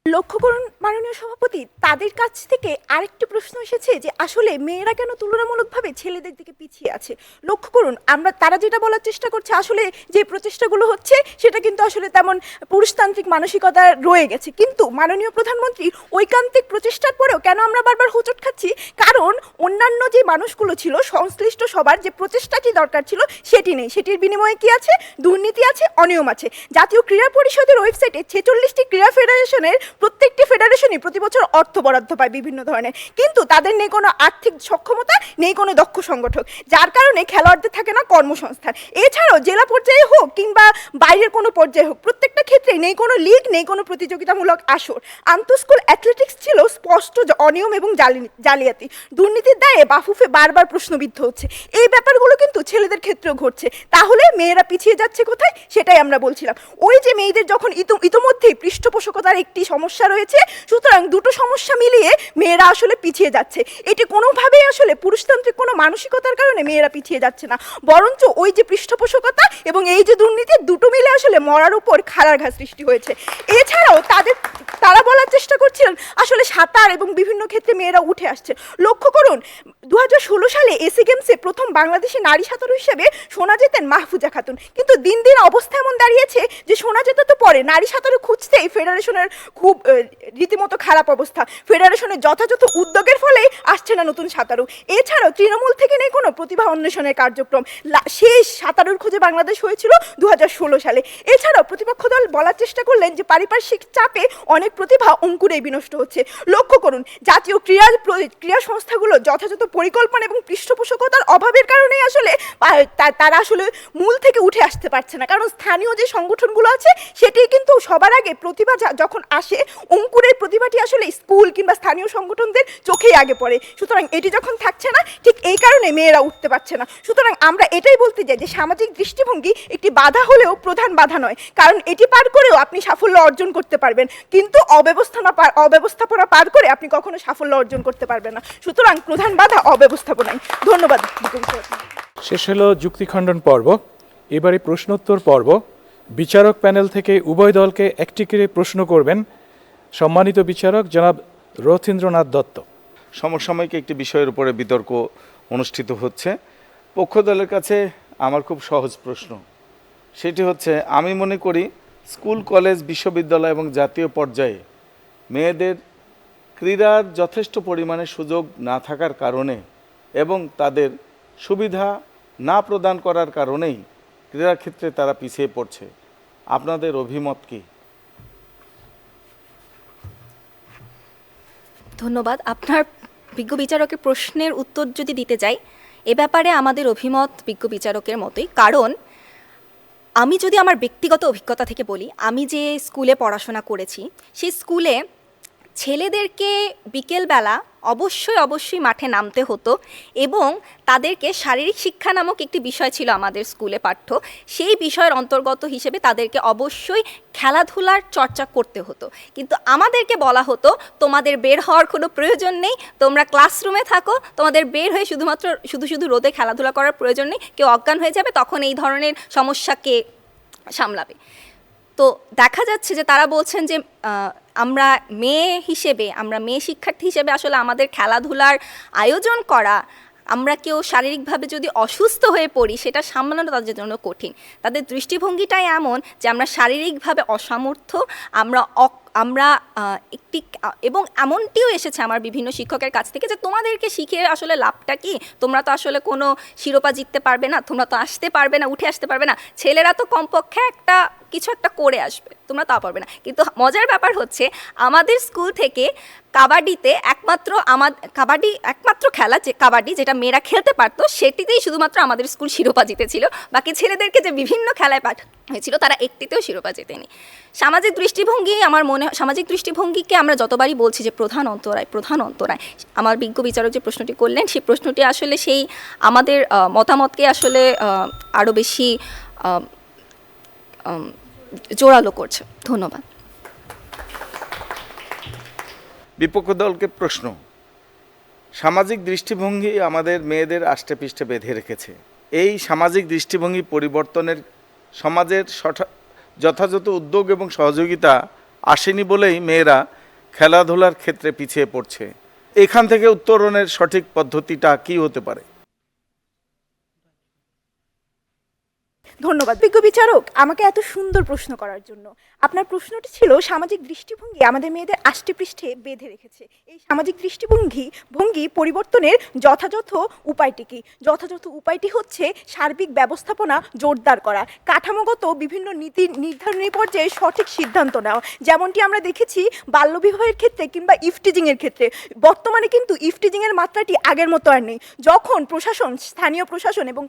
লক্ষ্য করুন মাননীয় সভাপতি, তাদের কাছ থেকে আরেকটি প্রশ্ন এসেছে যে আসলে মেয়েরা কেন তুলনামূলকভাবে ছেলেদের দিকে পিছিয়ে আছে। লক্ষ্য করুন, তারা যেটা বলার চেষ্টা করছে, আসলে যে প্রচেষ্টাগুলো হচ্ছে সেটা কিন্তু আসলে তেমন পুরুষতান্ত্রিক মানসিকতা রয়ে গেছে। কিন্তু মাননীয় প্রধানমন্ত্রী ঐকান্তিক প্রচেষ্টার পরেও কেন আমরা বারবার হোঁচট খাচ্ছি? কারণ অন্যান্য যে মানুষগুলো ছিল, সংশ্লিষ্ট সবার যে প্রচেষ্টাটি দরকার ছিল সেটি নেই। সেটির বিনিময়ে কি আছে? দুর্নীতি আছে, অনিয়ম আছে। জাতীয় ক্রীড়া পরিষদের ওয়েবসাইটে 46টি ক্রীড়া ফেডারেশনের প্রত্যেকটি ফেডারেশনই প্রতি বছর অর্থ বরাদ্দ পায় বিভিন্ন ধরনের, কিন্তু তাদের নেই কোনো আর্থিক সক্ষমতা, নেই কোনো দক্ষ সংগঠক, যার কারণে খেলোয়াড়দের থাকে না কর্মসংস্থান। এছাড়াও জেলা পর্যায়ে হোক কিংবা বাইরের কোনো পর্যায়ে হোক, প্রত্যেকটা ক্ষেত্রেই নেই কোনো লিগ, নেই কোনো প্রতিযোগিতামূলক আসর। আন্তঃস্কুল অ্যাথলেটিক্স ছিল স্পষ্ট অনিয়ম এবং জালিয়াতি। দুর্নীতির দায়ে বাফুফে বারবার প্রশ্নবিদ্ধ হচ্ছে। এই ব্যাপারগুলো কিন্তু ছেলেদের ক্ষেত্রেও ঘটছে। তাহলে মেয়েরা পিছিয়ে যাচ্ছে কোথায়? সেটাই আমরা বলছিলাম। ওই যে মেয়েদের যখন ইতোমধ্যেই পৃষ্ঠপোষকতার একটি সমস্যা রয়েছে, সুতরাং দুটো সমস্যা মিলিয়ে মেয়েরা আসলে পিছিয়ে যাচ্ছে। এটি কোনোভাবেই আসলে পুরুষতান্ত্রিক কোনো মানসিকতার কারণে মেয়েরা পিছিয়ে যাচ্ছে না, বরঞ্চ ওই যে পৃষ্ঠপোষকতা এবং এই যে দুর্নীতি, দুটো মিলে আসলে মরার উপর খাড়ার ঘা সৃষ্টি হয়েছে। এছাড়াও তারা বলার চেষ্টা করছিলেন আসলে সাঁতার এবং বিভিন্ন ক্ষেত্রে মেয়েরা উঠে আসছে। লক্ষ্য করুন, 2016 সালে এসি গেমসে প্রথম বাংলাদেশি নারী সাঁতারু হিসেবে সোনা জেতেন মাহফুজা খাতুন, কিন্তু দিন দিন অবস্থা এমন দাঁড়িয়েছে যে সোনা জেতা তো পরে, নারী সাঁতারু খুঁজতেই ফেডারেশনের খুব রীতিমতো খারাপ অবস্থা। ফেডারেশনের যথাযথ উদ্যোগের ফলে আসছে না নতুন সাঁতারু। এছাড়াও তৃণমূল থেকে নেই কোনো প্রতিভা অন্বেষণের কার্যক্রম। শেষ সাঁতারুর খোঁজে বাংলাদেশ হয়েছিল 2016 সালে। এছাড়াও প্রতিপক্ষ দল বলার চেষ্টা করলেন যে পারিপার্শ্বিক চাপে অনেক প্রতিভা অঙ্কুরেই বিনষ্ট হচ্ছে। লক্ষ্য করুন, জাতীয় ক্রীড়া সংস্থাগুলো যথাযথ পরিকল্পনা এবং পৃষ্ঠপোষকতার অভাবের কারণেই আসলে তারা আসলে মূল থেকে উঠে আসতে পারছে না। কারণ স্থানীয় যে সংগঠনগুলো আছে সেটি কিন্তু সবার আগে প্রতিভা যখন আসে, অঙ্কুরের প্রতিভাটি আসলে স্কুল কিংবা স্থানীয় সংগঠনদের চোখেই আগে পড়ে। সুতরাং এটি যখন থাকছে না, ঠিক এই কারণে মেয়েরা উঠতে পারছে না। সুতরাং আমরা এটাই বলতে চাই যে সামাজিক দৃষ্টিভঙ্গি একটি বাধা হলেও প্রধান বাধা নয়, কারণ এটি পার করেও আপনি সাফল্য অর্জন করতে পারবেন, কিন্তু অব্যবস্থাপনা পার করে আপনি কখনো সাফল্য অর্জন করতে পারবেন না। সুতরাং প্রধান বাধা অব্যবস্থাপনাই। ধন্যবাদ। শেষ হলো যুক্তিখণ্ডন পর্ব। এবারে প্রশ্নোত্তর পর্ব। বিচারক প্যানেল থেকে উভয় দলকে একটি করে প্রশ্ন করবেন সম্মানিত বিচারক জনাব রথীন্দ্রনাথ দত্ত। সমসাময়িক একটি বিষয়ের উপরে বিতর্ক অনুষ্ঠিত হচ্ছে। পক্ষ দলের কাছে আমার খুব সহজ প্রশ্ন, সেটি হচ্ছে, আমি মনে করি স্কুল, কলেজ, বিশ্ববিদ্যালয় এবং জাতীয় পর্যায়ে মেয়েদের ক্রীড়ার যথেষ্ট পরিমাণে সুযোগ না থাকার কারণে এবং তাদের সুবিধা না প্রদান করার কারণেই ক্রীড়াক্ষেত্রে তারা পিছিয়ে পড়ছে। আপনাদের অভিমত কি? ধন্যবাদ। আপনার বিজ্ঞ বিচারকের প্রশ্নের উত্তর যদি দিতে যাই, এ ব্যাপারে আমাদের অভিমত বিজ্ঞ বিচারকের মতোই। কারণ আমি যদি আমার ব্যক্তিগত অভিজ্ঞতা থেকে বলি, আমি যে স্কুলে পড়াশোনা করেছি সেই স্কুলে ছেলেদেরকে বিকেলবেলা অবশ্যই মাঠে নামতে হতো এবং তাদেরকে শারীরিক শিক্ষা নামক একটি বিষয় ছিল আমাদের স্কুলে পাঠ্য। সেই বিষয়ের অন্তর্গত হিসেবে তাদেরকে অবশ্যই খেলাধুলার চর্চা করতে হতো, কিন্তু আমাদেরকে বলা হতো তোমাদের বের হওয়ার কোনো প্রয়োজন নেই, তোমরা ক্লাসরুমে থাকো, তোমাদের বের হয়ে শুধু রোদে খেলাধুলা করার প্রয়োজন নেই, কেউ অজ্ঞান হয়ে যাবে তখন এই ধরনের সমস্যাকে সামলাবে। তো দেখা যাচ্ছে যে তারা বলছেন যে আমরা মেয়ে শিক্ষার্থী হিসেবে আসলে আমাদের খেলাধুলার আয়োজন করা, আমরা কেউ শারীরিকভাবে যদি অসুস্থ হয়ে পড়ি সেটা সামলানো তাদের জন্য কঠিন। তাদের দৃষ্টিভঙ্গিটাই এমন যে আমরা শারীরিকভাবে অসামর্থ্য, আমরা একটি, এবং এমনটিও এসেছে আমার বিভিন্ন শিক্ষকের কাছ থেকে যে তোমাদেরকে শিখে আসলে লাভটা কি, তোমরা তো আসলে কোনো শিরোপা জিততে পারবে না, তোমরা তো আসতে পারবে না, উঠে আসতে পারবে না, ছেলেরা তো কমপক্ষে কিছু একটা করে আসবে, তোমরা তা পারবে না। কিন্তু মজার ব্যাপার হচ্ছে আমাদের স্কুল থেকে কাবাডিতে একমাত্র খেলা যে কাবাডি, যেটা মেয়েরা খেলতে পারতো, সেটিতেই শুধুমাত্র আমাদের স্কুল শিরোপা জিতেছিল। বাকি ছেলেদেরকে যে বিভিন্ন খেলায় পাঠানো হয়েছিল তারা একটিতেও শিরোপা জেতেনি। সামাজিক দৃষ্টিভঙ্গিকে আমরা যতবারই বলছি যে প্রধান অন্তরায়, আমার বিজ্ঞ বিচারক যে প্রশ্নটি করলেন সেই প্রশ্নটি আসলে সেই আমাদের মতামতকে আসলে আরও বেশি জোরালো করছে। ধন্যবাদ। বিপক্ষ দলকে প্রশ্ন, সামাজিক দৃষ্টিভঙ্গি আমাদের মেয়েদের আষ্টেপৃষ্ঠে বেঁধে রেখেছে। এই সামাজিক দৃষ্টিভঙ্গি পরিবর্তনের সমাজের যথাযথ উদ্যোগ এবং সহযোগিতা আসেনি বলেই মেয়েরা খেলাধুলার ক্ষেত্রে পিছিয়ে পড়ছে। এখান থেকে উত্তরণের সঠিক পদ্ধতিটা কী হতে পারে? ধন্যবাদ বিজ্ঞ বিচারক আমাকে এত সুন্দর প্রশ্ন করার জন্য। আপনার প্রশ্নটি ছিল সামাজিক দৃষ্টিভঙ্গি আমাদের মেয়েদের আষ্টেপৃষ্ঠে বেঁধে রেখেছে। এই সামাজিক দৃষ্টিভঙ্গি পরিবর্তনের যথাযথ উপায়টি কি? যথাযথ উপায়টি হচ্ছে সার্বিক ব্যবস্থাপনা জোরদার করা, কাঠামোগত বিভিন্ন নীতি নির্ধারণী পর্যায়ে সঠিক সিদ্ধান্ত নেওয়া। যেমনটি আমরা দেখেছি বাল্যবিবাহের ক্ষেত্রে কিংবা ইফটিজিংয়ের ক্ষেত্রে, বর্তমানে কিন্তু ইফটিজিংয়ের মাত্রাটি আগের মতো আর নেই। যখন প্রশাসন, স্থানীয় প্রশাসন এবং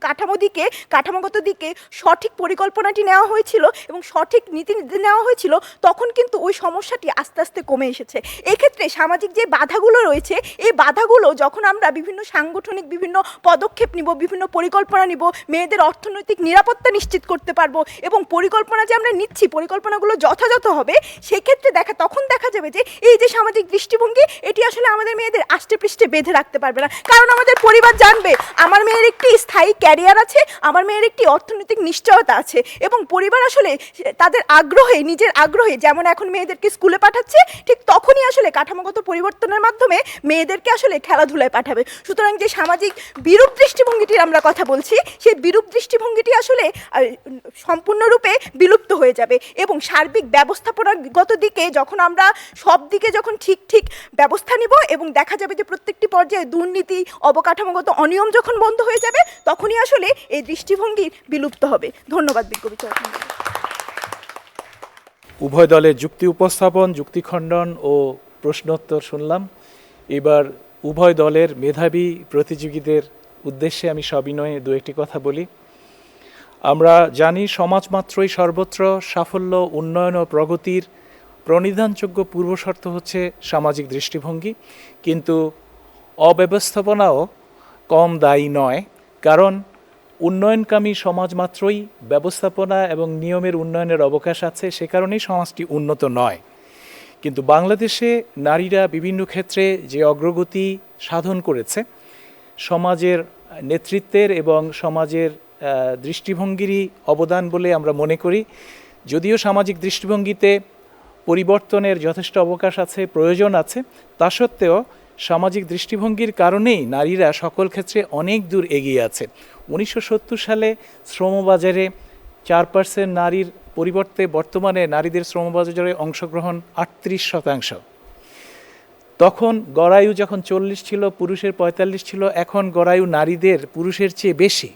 কাঠামোগত দিকে সঠিক পরিকল্পনাটি নেওয়া হয়েছিল এবং সঠিক নীতি নেওয়া হয়েছিল, তখন কিন্তু ওই সমস্যাটি আস্তে আস্তে কমে এসেছে। এক্ষেত্রে সামাজিক যে বাধাগুলো রয়েছে, এই বাধাগুলো যখন আমরা বিভিন্ন সাংগঠনিক বিভিন্ন পদক্ষেপ নিব, বিভিন্ন পরিকল্পনা নিব, মেয়েদের অর্থনৈতিক নিরাপত্তা নিশ্চিত করতে পারবো এবং পরিকল্পনা যে আমরা নিচ্ছি পরিকল্পনাগুলো যথাযথ হবে, সেক্ষেত্রে তখন দেখা যাবে যে এই যে সামাজিক দৃষ্টিভঙ্গি, এটি আসলে আমাদের মেয়েদের আষ্টেপৃষ্ঠে বেঁধে রাখতে পারবে না। কারণ আমাদের পরিবার জানবে আমার মেয়ের একটি স্থায়ী ক্যারিয়ার আছে, আমার মেয়ের একটি অর্থনৈতিক নিশ্চয়তা আছে এবং পরিবার আসলে তাদের নিজের আগ্রহে যেমন এখন মেয়েদেরকে স্কুলে পাঠাচ্ছে, ঠিক তখনই আসলে কাঠামোগত পরিবর্তনের মাধ্যমে মেয়েদেরকে আসলে খেলাধুলায় পাঠাবে। সুতরাং যে সামাজিক বিরূপ দৃষ্টিভঙ্গিটির আমরা কথা বলছি, সেই বিরূপ দৃষ্টিভঙ্গিটি আসলে সম্পূর্ণরূপে বিলুপ্ত হয়ে যাবে এবং সার্বিক ব্যবস্থাপনাগত দিকে যখন আমরা সব দিকে যখন ঠিক ব্যবস্থা নিব এবং দেখা যাবে যে প্রত্যেকটি পর্যায়ে দুর্নীতি, অবকাঠামোগত অনিয়ম যখন বন্ধ হয়ে যাবে, তখনই আসলে এই দৃষ্টিভঙ্গি বিলুপ্ত হবে। ধন্যবাদ বিজ্ঞ বিচারক। উভয় দলের যুক্তি উপস্থাপন, যুক্তি খণ্ডন ও প্রশ্নোত্তর শুনলাম। এবার উভয় দলের মেধাবী প্রতিযোগীদের উদ্দেশ্যে আমি সবিনয়ে দু একটি কথা বলি। আমরা জানি সমাজ মাত্রই সর্বত্র সাফল্য, উন্নয়ন ও প্রগতির প্রণিধানযোগ্য পূর্বশর্ত হচ্ছে সামাজিক দৃষ্টিভঙ্গি, কিন্তু অব্যবস্থাপনাও কম দায়ী নয়। কারণ উন্নয়নকামী সমাজ মাত্রই ব্যবস্থাপনা এবং নিয়মের উন্নয়নের অবকাশ আছে, সে কারণেই সমাজটি উন্নত নয়। কিন্তু বাংলাদেশে নারীরা বিভিন্ন ক্ষেত্রে যে অগ্রগতি সাধন করেছে, সমাজের নেতৃত্বের এবং সমাজের দৃষ্টিভঙ্গিরই অবদান বলে আমরা মনে করি। যদিও সামাজিক দৃষ্টিভঙ্গিতে পরিবর্তনের যথেষ্ট অবকাশ আছে, প্রয়োজন আছে, তা সত্ত্বেও সামাজিক দৃষ্টিভঙ্গির কারণেই নারীরা সকল ক্ষেত্রে অনেক দূর এগিয়ে আছে। 1970 সালে শ্রমবাজারে 4% নারীর পরিবর্তে বর্তমানে নারীদের শ্রমবাজারে অংশগ্রহণ 38%। তখন গড়ায়ু যখন 40 ছিল, পুরুষের 45 ছিল, এখন গড়ায়ু নারীদের পুরুষের চেয়ে বেশি।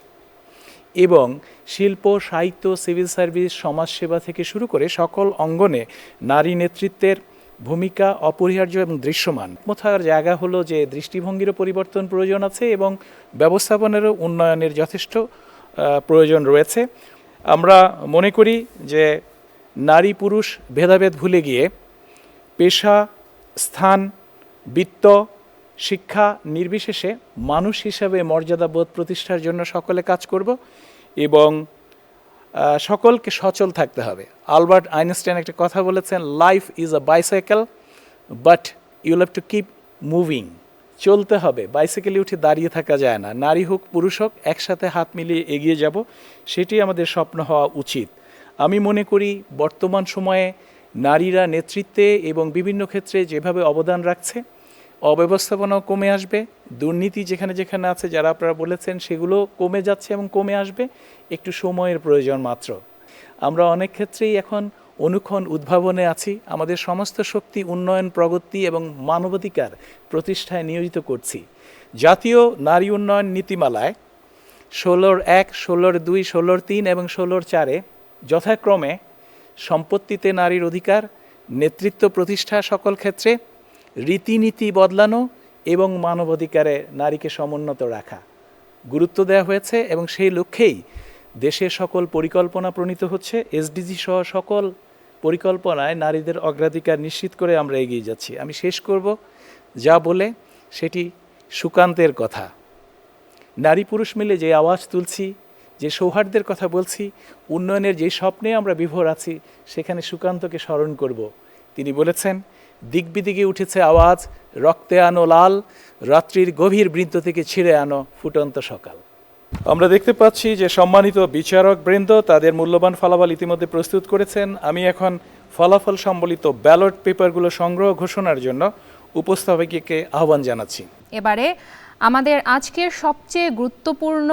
এবং শিল্প, সাহিত্য, সিভিল সার্ভিস, সমাজসেবা থেকে শুরু করে সকল অঙ্গনে নারী নেতৃত্বের ভূমিকা অপরিহার্য এবং দৃশ্যমান। মোথার জায়গা হলো যে দৃষ্টিভঙ্গিরও পরিবর্তন প্রয়োজন আছে এবং ব্যবস্থাপনারও উন্নয়নের যথেষ্ট প্রয়োজন রয়েছে। আমরা মনে করি যে নারী পুরুষ ভেদাভেদ ভুলে গিয়ে পেশা, স্থান, বিত্ত, শিক্ষা নির্বিশেষে মানুষ হিসাবে মর্যাদাবোধ প্রতিষ্ঠার জন্য সকলে কাজ করব এবং সকলকে সচল থাকতে হবে। আলবার্ট আইনস্টাইন একটা কথা বলেছেন, life is a bicycle but you'll have to keep moving. চলতে হবে, বাইসাইকেলে উঠে দাঁড়িয়ে থাকা যায় না। নারী হোক পুরুষ হোক একসাথে হাত মিলিয়ে এগিয়ে যাব, সেটি আমাদের স্বপ্ন হওয়া উচিত। আমি মনে করি বর্তমান সময়ে নারীরা নেতৃত্বে এবং বিভিন্ন ক্ষেত্রে যেভাবে অবদান রাখছে, অব্যবস্থাপনাও কমে আসবে, দুর্নীতি যেখানে যেখানে আছে যারা আপনারা বলেছেন সেগুলো কমে যাচ্ছে এবং কমে আসবে, একটু সময়ের প্রয়োজন মাত্র। আমরা অনেক ক্ষেত্রেই এখন অনুক্ষণ উদ্ভাবনে আছি, আমাদের সমস্ত শক্তি উন্নয়ন, প্রগতি এবং মানবাধিকার প্রতিষ্ঠায় নিয়োজিত করছি। জাতীয় নারী উন্নয়ন নীতিমালায় 16-1, 16-2, 16-3 এবং 16-4 যথাক্রমে সম্পত্তিতে নারীর অধিকার, নেতৃত্ব প্রতিষ্ঠা সকল ক্ষেত্রে, রীতিনীতি বদলানো এবং মানবাধিকারে নারীকে সমুন্নত রাখা গুরুত্ব দেওয়া হয়েছে এবং সেই লক্ষ্যেই দেশের সকল পরিকল্পনা প্রণীত হচ্ছে। এসডিজি সহ সকল পরিকল্পনায় নারীদের অগ্রাধিকার নিশ্চিত করে আমরা এগিয়ে যাচ্ছি। আমি শেষ করব যা বলে, সেটি সুকান্তের কথা। নারী পুরুষ মিলে যে আওয়াজ তুলছি, যে সৌহার্দ্যের কথা বলছি, উন্নয়নের যে স্বপ্নে আমরা বিভোর আছি, সেখানে সুকান্তকে স্মরণ করব। তিনি বলেছেন, দিক বিদিকে উঠেছে আওয়াজ, রক্তে আনো লাল, রাত্রির গভীর বৃন্ত থেকে ছিঁড়ে আনো ফুটন্ত সকাল। আমরা দেখতে পাচ্ছি যে সম্মানিত বিচারক বৃন্দ তাদের মূল্যবান ফলাফল ইতিমধ্যে প্রস্তুত করেছেন। আমি এখন ফলাফল সম্বলিত ব্যালট পেপারগুলো সংগ্রহ ঘোষণার জন্য উপস্থাপককে আহ্বান জানাচ্ছি। এবারে আমাদের আজকের সবচেয়ে গুরুত্বপূর্ণ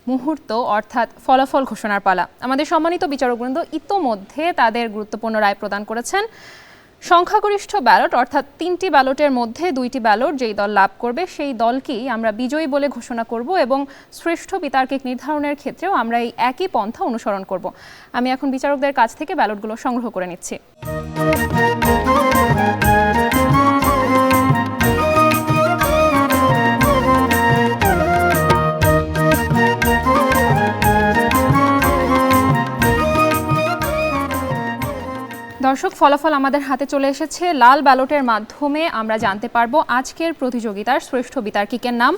মুহূর্ত অর্থাৎ ফলাফল ঘোষণার পালা। আমাদের সম্মানিত বিচারকবৃন্দ ইতোমধ্যে তাদের গুরুত্বপূর্ণ রায় প্রদান করেছেন। সংখ্যাগরিষ্ঠ ব্যালট অর্থাৎ 3টি ব্যালটের মধ্যে 2টি ব্যালট যেই দল লাভ করবে সেই দলকেই আমরা বিজয়ী বলে ঘোষণা করব এবং শ্রেষ্ঠ বিতার্কিক নির্ধারণের ক্ষেত্রেও আমরা এই একই পন্থা অনুসরণ করব। আমি এখন বিচারকদের কাছ থেকে ব্যালটগুলো সংগ্রহ করে নিচ্ছি। দর্শক, ফলাফল আমাদের হাতে চলে এসেছে। লাল ব্যালটের মাধ্যমে আমরা জানতে পারবো আজকের প্রতিযোগিতার শ্রেষ্ঠ বিতার্কিকের নাম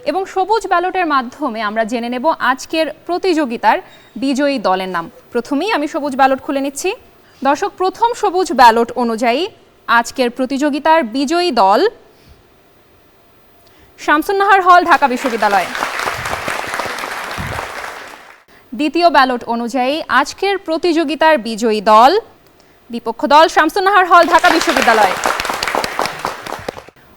এবং সবুজ ব্যালটের মাধ্যমে আমরা জেনে নেব আজকের প্রতিযোগিতার বিজয়ী দলের নাম। প্রথমেই আমি সবুজ ব্যালট খুলে নিচ্ছি। দর্শক, প্রথম সবুজ ব্যালট অনুযায়ী আজকের প্রতিযোগিতার বিজয়ী দল শামসুন্নাহার হল, ঢাকা বিশ্ববিদ্যালয়। দ্বিতীয় ব্যালট অনুযায়ী আজকের প্রতিযোগিতার বিজয়ী দল বিপক্ষ দল শামসুন্নাহার হল, ঢাকা বিশ্ববিদ্যালয়।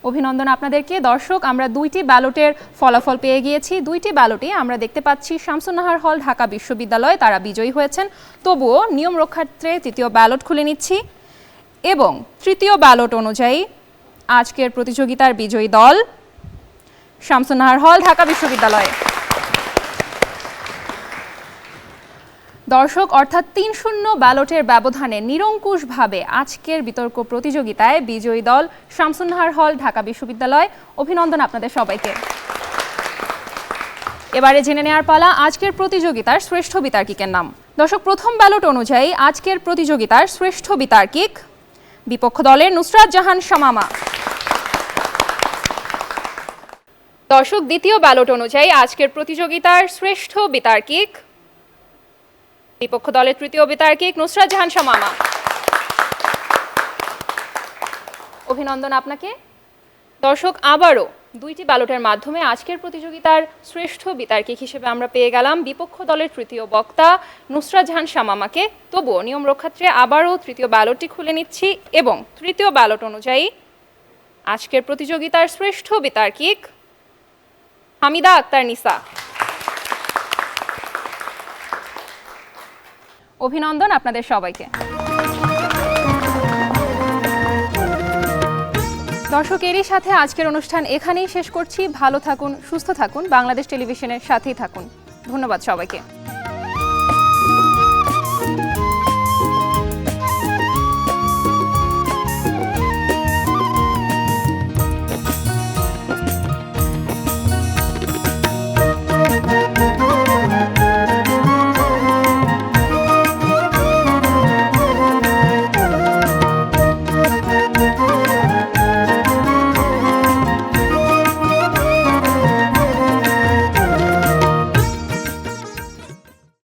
অভিনন্দন আপনাদেরকে। দর্শক, আমরা 2টি ব্যালটের ফলাফল পেয়ে গিয়েছি। 2টি ব্যালটে আমরা দেখতে পাচ্ছি শামসুন্নাহার হল, ঢাকা বিশ্ববিদ্যালয় তারা বিজয়ী হয়েছেন। তবুও নিয়ম রক্ষার্থে তৃতীয় ব্যালট খুলে নিচ্ছি এবং তৃতীয় ব্যালট অনুযায়ী আজকের প্রতিযোগিতার বিজয়ী দল শামসুন্নাহার হল, ঢাকা বিশ্ববিদ্যালয়। দর্শক, অর্থাৎ 3-0 ব্যালটের ব্যবধানে নিরঙ্কুশভাবে আজকের বিতর্ক প্রতিযোগিতায় বিজয়ী দল শামসুন্নাহার হল, ঢাকা বিশ্ববিদ্যালয়। অভিনন্দন আপনাদের সবাইকে। এবারে জেনে নেওয়ার পালা আজকের প্রতিযোগিতার শ্রেষ্ঠ বিতার্কিকের নাম। দর্শক, প্রথম ব্যালট অনুযায়ী আজকের প্রতিযোগিতার শ্রেষ্ঠ বিতার্কিক বিপক্ষ দলের নুসরাত জাহান শামামা। দর্শক, দ্বিতীয় ব্যালট অনুযায়ী আজকের প্রতিযোগিতার শ্রেষ্ঠ বিতার্কিক বিপক্ষ দলের তৃতীয় বিতার্কিক নুসরাত জাহান শামামা। অভিনন্দন আপনাকে। দর্শক, আবারও 2টি ব্যালটের মাধ্যমে আজকের প্রতিযোগিতার শ্রেষ্ঠ বিতার্কিক হিসেবে আমরা পেয়ে গেলাম বিপক্ষ দলের তৃতীয় বক্তা নুসরাত জাহান শামামাকে। তবুও নিয়ম রক্ষার্থে আবারও তৃতীয় ব্যালটটি খুলে নিচ্ছি এবং তৃতীয় ব্যালট অনুযায়ী আজকের প্রতিযোগিতার শ্রেষ্ঠ বিতার্কিক হামিদা আক্তার নিসা। অভিনন্দন আপনাদের সবাইকে। দর্শক, এরই সাথে আজকের অনুষ্ঠান এখানেই শেষ করছি। ভালো থাকুন, সুস্থ থাকুন, বাংলাদেশ টেলিভিশনের সাথেই থাকুন। ধন্যবাদ সবাইকে।